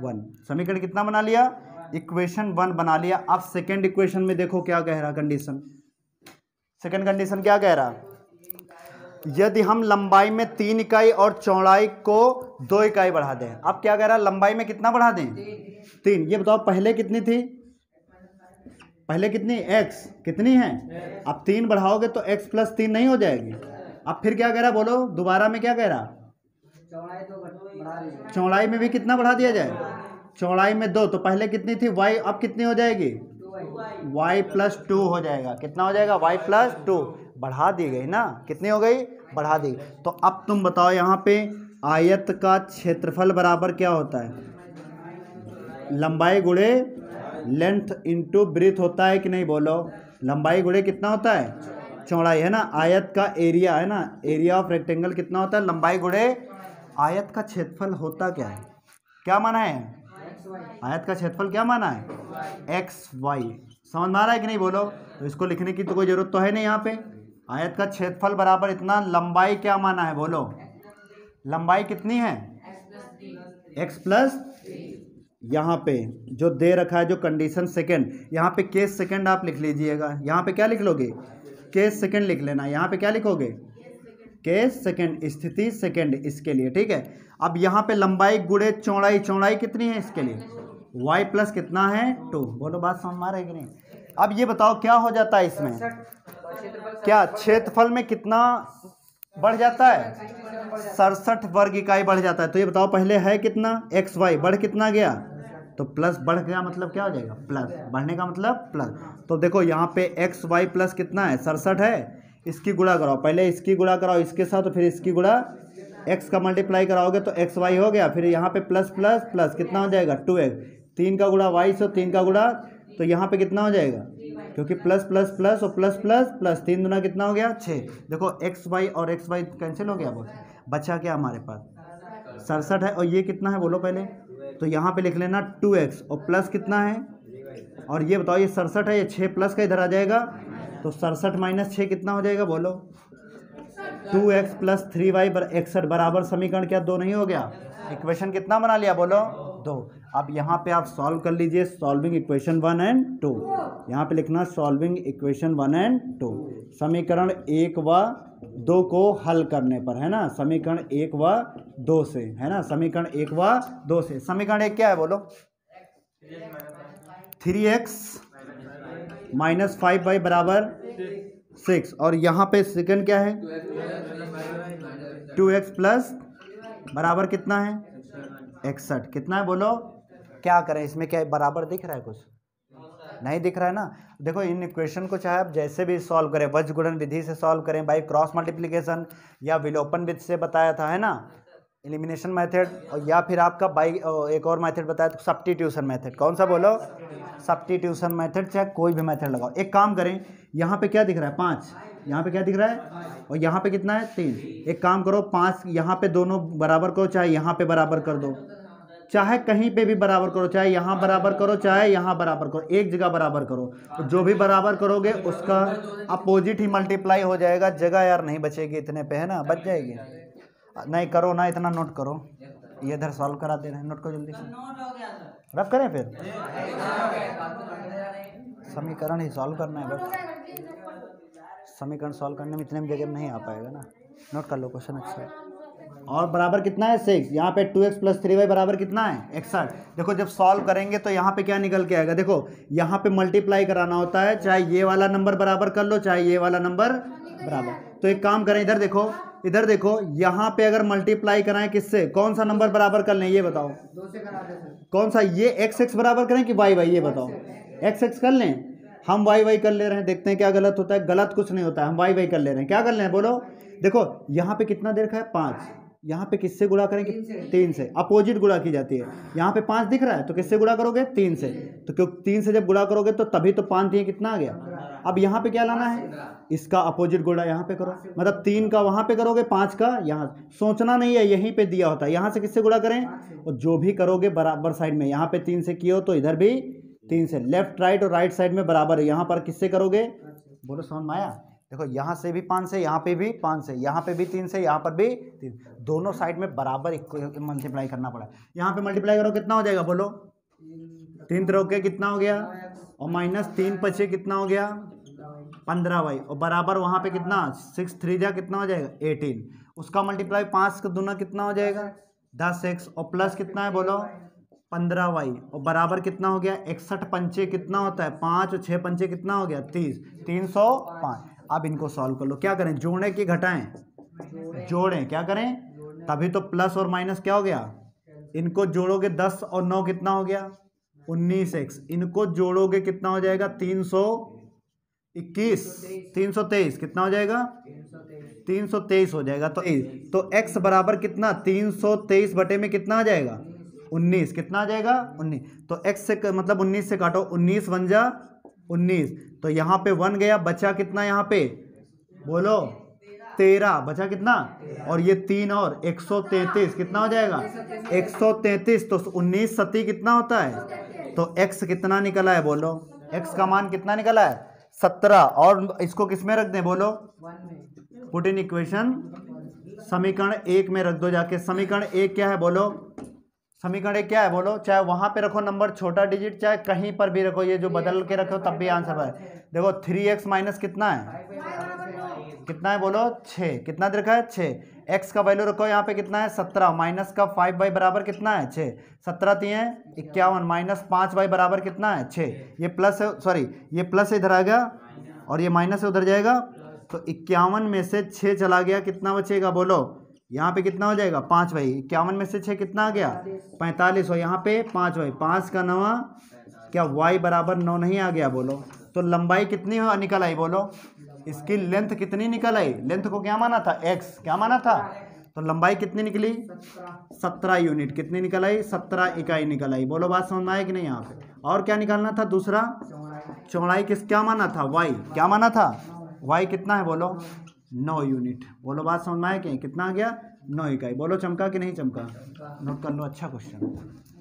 1, समीकरण कितना बना लिया, इक्वेशन 1 बना लिया। अब सेकेंड इक्वेशन में देखो क्या कह रहा कंडीशन, सेकेंड कंडीशन क्या कह रहा, यदि हम लंबाई में 3 इकाई और चौड़ाई को 2 इकाई बढ़ा दें। अब क्या कह रहा है, लंबाई में कितना बढ़ा दें 3, ये बताओ पहले कितनी थी, पहले कितनी x कितनी है, अब 3 बढ़ाओगे तो x प्लस 3 नहीं हो जाएगी। अब फिर क्या कह रहा, बोलो दोबारा में क्या कह रहा, चौड़ाई में भी कितना बढ़ा दिया जाए, चौड़ाई में 2, तो पहले कितनी थी y, अब कितनी हो जाएगी y प्लस 2 हो जाएगा, कितना हो जाएगा y प्लस 2, बढ़ा दी गई ना, कितनी हो गई बढ़ा दी। तो अब तुम बताओ यहाँ पे आयत का क्षेत्रफल बराबर क्या होता है, लंबाई गुणे लेंथ इंटू ब्रीथ होता है कि नहीं, बोलो लंबाई गुणे कितना होता है चौड़ाई, है ना, आयत का एरिया है ना, एरिया ऑफ रेक्टेंगल कितना होता है, लंबाई गुणे आयत का क्षेत्रफल होता क्या है, क्या माना है, आयत का क्षेत्रफल क्या माना है एक्स वाई, समझ में आ रहा है कि नहीं, बोलो। तो इसको लिखने की तो कोई जरूरत तो है नहीं, यहाँ पे आयत का क्षेत्रफल बराबर इतना, लंबाई क्या माना है, बोलो लंबाई कितनी है x प्लस, यहाँ पे जो दे रखा है जो कंडीशन सेकंड, यहाँ पे केस सेकंड आप लिख लीजिएगा, यहाँ पे क्या लिख लोगे केस सेकंड लिख लेना, यहाँ पे क्या लिखोगे केस सेकंड, स्थिति सेकंड इसके लिए, ठीक है। अब यहाँ पे लंबाई गुणे चौड़ाई, चौड़ाई कितनी है इसके लिए, y प्लस कितना है 2। बोलो बात समझ में आ रहा है कि नहीं। अब ये बताओ क्या हो जाता है इसमें, क्या क्षेत्रफल में कितना बढ़ जाता है, 67 वर्ग इकाई बढ़ जाता है। तो ये बताओ पहले है कितना, एक्स वाई, बढ़ कितना गया, तो प्लस बढ़ गया, मतलब क्या हो जाएगा, प्लस, बढ़ने का मतलब प्लस। तो देखो यहाँ पे एक्स वाई प्लस कितना है 67 है, इसकी गुणा कराओ, पहले इसकी गुणा कराओ इसके साथ, तो फिर इसकी गुणा एक्स का मल्टीप्लाई कराओगे तो एक्स वाई हो गया, फिर यहाँ पे प्लस प्लस प्लस कितना हो जाएगा 2x, 3 का गुणा वाई से 3 का गुणा, तो यहाँ पे कितना हो जाएगा, क्योंकि प्लस प्लस प्लस और प्लस प्लस प्लस 3 गुना कितना हो गया 6। देखो एक्स वाई और एक्स वाई कैंसिल हो गया, बोल बचा क्या हमारे पास 67 है, और ये कितना है बोलो पहले, तो यहाँ पे लिख लेना 2x और प्लस कितना है, और ये बताओ ये 67 है, ये 6 प्लस का इधर आ जाएगा, तो 67 माइनस 6 कितना हो जाएगा बोलो, 2x प्लस 3y 61 बराबर समीकरण क्या 2 नहीं हो गया। इक्वेशन कितना बना लिया बोलो 2। अब यहाँ पे आप सॉल्व कर लीजिए, सॉल्विंग इक्वेशन 1 एंड 2, यहाँ पे लिखना सॉल्विंग इक्वेशन 1 एंड 2, समीकरण 1 व 2 को हल करने पर, है ना, समीकरण 1 व 2 से, है ना, समीकरण 1 व 2 से। समीकरण 1 क्या है बोलो, 3x माइनस 5y बराबर 6, और यहाँ पे सेकंड क्या है 2x प्लस बराबर कितना है 61, कितना है बोलो। क्या करें इसमें, क्या बराबर दिख रहा है, कुछ नहीं दिख रहा है ना। देखो इन इक्वेशन को चाहे आप जैसे भी सॉल्व करें, वज्र गुणन विधि से सॉल्व करें, बाई क्रॉस मल्टीप्लिकेशन या विलोपन विधि से बताया था, है ना, एलिमिनेशन मेथड, और या फिर आपका बाई एक और मेथड बताया था सब्स्टिट्यूशन मेथड। कौन सा बोलो, सब्स्टिट्यूशन मेथड, चाहे कोई भी मेथड लगाओ। एक काम करें, यहाँ पे क्या दिख रहा है 5, यहाँ पे क्या दिख रहा है, और यहाँ पे कितना है 3। एक काम करो 5 यहाँ पे दोनों बराबर करो, चाहे यहाँ पे बराबर कर दो, चाहे कहीं पे भी बराबर करो, चाहे यहाँ बराबर करो चाहे यहाँ बराबर करो, एक जगह बराबर करो, तो जो भी बराबर करोगे उसका अपोजिट ही मल्टीप्लाई हो जाएगा, जगह यार नहीं बचेगी इतने पे, है ना, बच जाएगी। नहीं करो ना, इतना नोट करो, ये इधर सॉल्व करा दे रहे हैं, नोट करो जल्दी से, रब करें फिर समीकरण ही सॉल्व करना है बस, समीकरण सॉल्व करने में इतने में जगह नहीं आ पाएगा ना, नोट कर लो क्वेश्चन अच्छा। और बराबर कितना है 6, यहाँ पे 2x प्लस 3y बराबर कितना है 61। देखो जब सॉल्व करेंगे तो यहाँ पे क्या निकल के आएगा, देखो यहाँ पे मल्टीप्लाई कराना होता है, चाहे ये वाला नंबर बराबर कर लो चाहे ये वाला नंबर बराबर। तो एक काम करें, इधर देखो, इधर देखो, यहाँ पे अगर मल्टीप्लाई कराएं किससे, कौन सा नंबर बराबर कर लें ये बताओ, 2 से करा दे सर, कौन सा, ये x बराबर करें कि y ये बताओ, x कर लें, हम y कर ले रहे हैं, देखते हैं क्या गलत होता है। गलत कुछ नहीं होता है, हम y कर ले रहे हैं, क्या कर ले हैं बोलो। देखो यहाँ पे कितना दे रखा है 5, यहाँ पे किससे गुणा करें कि 3 से, अपोजिट गुणा की जाती है। यहाँ पे 5 दिख रहा है तो किससे गुणा करोगे 3 से, तो क्यों 3 से जब गुणा करोगे तो तभी तो 5 दिए, कितना आ गया। अब यहाँ पे क्या लाना है, इसका अपोजिट गुणा यहाँ पे करो, मतलब 3 का वहाँ पे करोगे 5 का यहाँ, सोचना नहीं है, यहीं पे दिया होता है। यहाँ से किससे गुणा करें, और जो भी करोगे बराबर साइड में, यहाँ पे 3 से किए हो तो इधर भी 3 से, लेफ्ट राइट और राइट साइड में बराबर है। यहाँ पर किससे करोगे बोलो, समझ में आया। देखो यहाँ से भी 5 से, यहाँ पे भी 5 से, यहाँ पे भी 3 से, यहाँ पर भी 3, दोनों साइड में बराबर मल्टीप्लाई करना पड़ा। यहाँ पे मल्टीप्लाई करो कितना हो जाएगा बोलो, 3 3 के कितना हो गया, और माइनस 3 5 कितना हो गया 15y, और बराबर वहाँ पे कितना 6 3 जा कितना हो जाएगा 18, उसका मल्टीप्लाई 5 का दूना कितना हो जाएगा 10x, और प्लस कितना है बोलो 15y, और बराबर कितना हो गया 61 पंचे कितना होता है 5, और 6 पंचे कितना हो गया 30, 305। अब इनको सॉल्व कर लो, क्या करें, जोड़ें कि घटाएं, जोड़ें, क्या करें, तभी तो प्लस और माइनस क्या हो गया, इनको जोड़ोगे 10 और 9 कितना हो गया 19x, इनको जोड़ोगे कितना हो जाएगा 321, 323 कितना हो जाएगा 323 हो जाएगा। तो x बराबर कितना 323 बटे में कितना आ जाएगा 19, कितना आ जाएगा 19। तो x से मतलब 19 से काटो, 19 1 जा 19, तो यहाँ पे 1 गया, बचा कितना यहाँ पे बोलो 13, बचा कितना, और ये 3 और 133 कितना हो जाएगा 133, तो 19 सती कितना होता है, तो x कितना निकला है बोलो, x का मान कितना निकला है 17, और इसको किस में रख दें बोलो, पुट इन इक्वेशन, समीकरण 1 में रख दो जाके। समीकरण 1 क्या है बोलो, समीकरण 1 क्या है बोलो, चाहे वहां पे रखो नंबर छोटा डिजिट, चाहे कहीं पर भी रखो, ये जो बदल के रखो तब भी आंसर है। देखो 3x माइनस कितना है कितना है बोलो 6, कितना दे रखा है 6। एक्स का वैल्यू रखो यहाँ पे कितना है 17, माइनस का 5y बराबर कितना है 6, 17 3 51 माइनस 5y बराबर कितना है 6। ये प्लस है, सॉरी ये प्लस इधर आ गया और ये माइनस उधर जाएगा, तो 51 में से 6 चला गया, कितना बचेगा बोलो, यहाँ पे कितना हो जाएगा 5 भाई, 51 में से 6 कितना आ गया 45, और यहाँ पे 5 भाई, 5 का 9 क्या y बराबर 9 नहीं आ गया बोलो। तो लंबाई कितनी निकल आई बोलो, इसकी लेंथ कितनी निकल आई, लेंथ को क्या माना था x, क्या माना था, तो लंबाई कितनी निकली 17 यूनिट, कितनी निकल आई 17 इकाई निकल आई। बोलो बात समझ में आए कि नहीं। यहाँ पे और क्या निकालना था, दूसरा चौड़ाई किस क्या माना था y, क्या माना था y कितना है बोलो 9 यूनिट। बोलो बात समझ में आए कि कितना आ गया 9 इकाई। बोलो चमका कि नहीं चमका, नोट कर लो, अच्छा क्वेश्चन।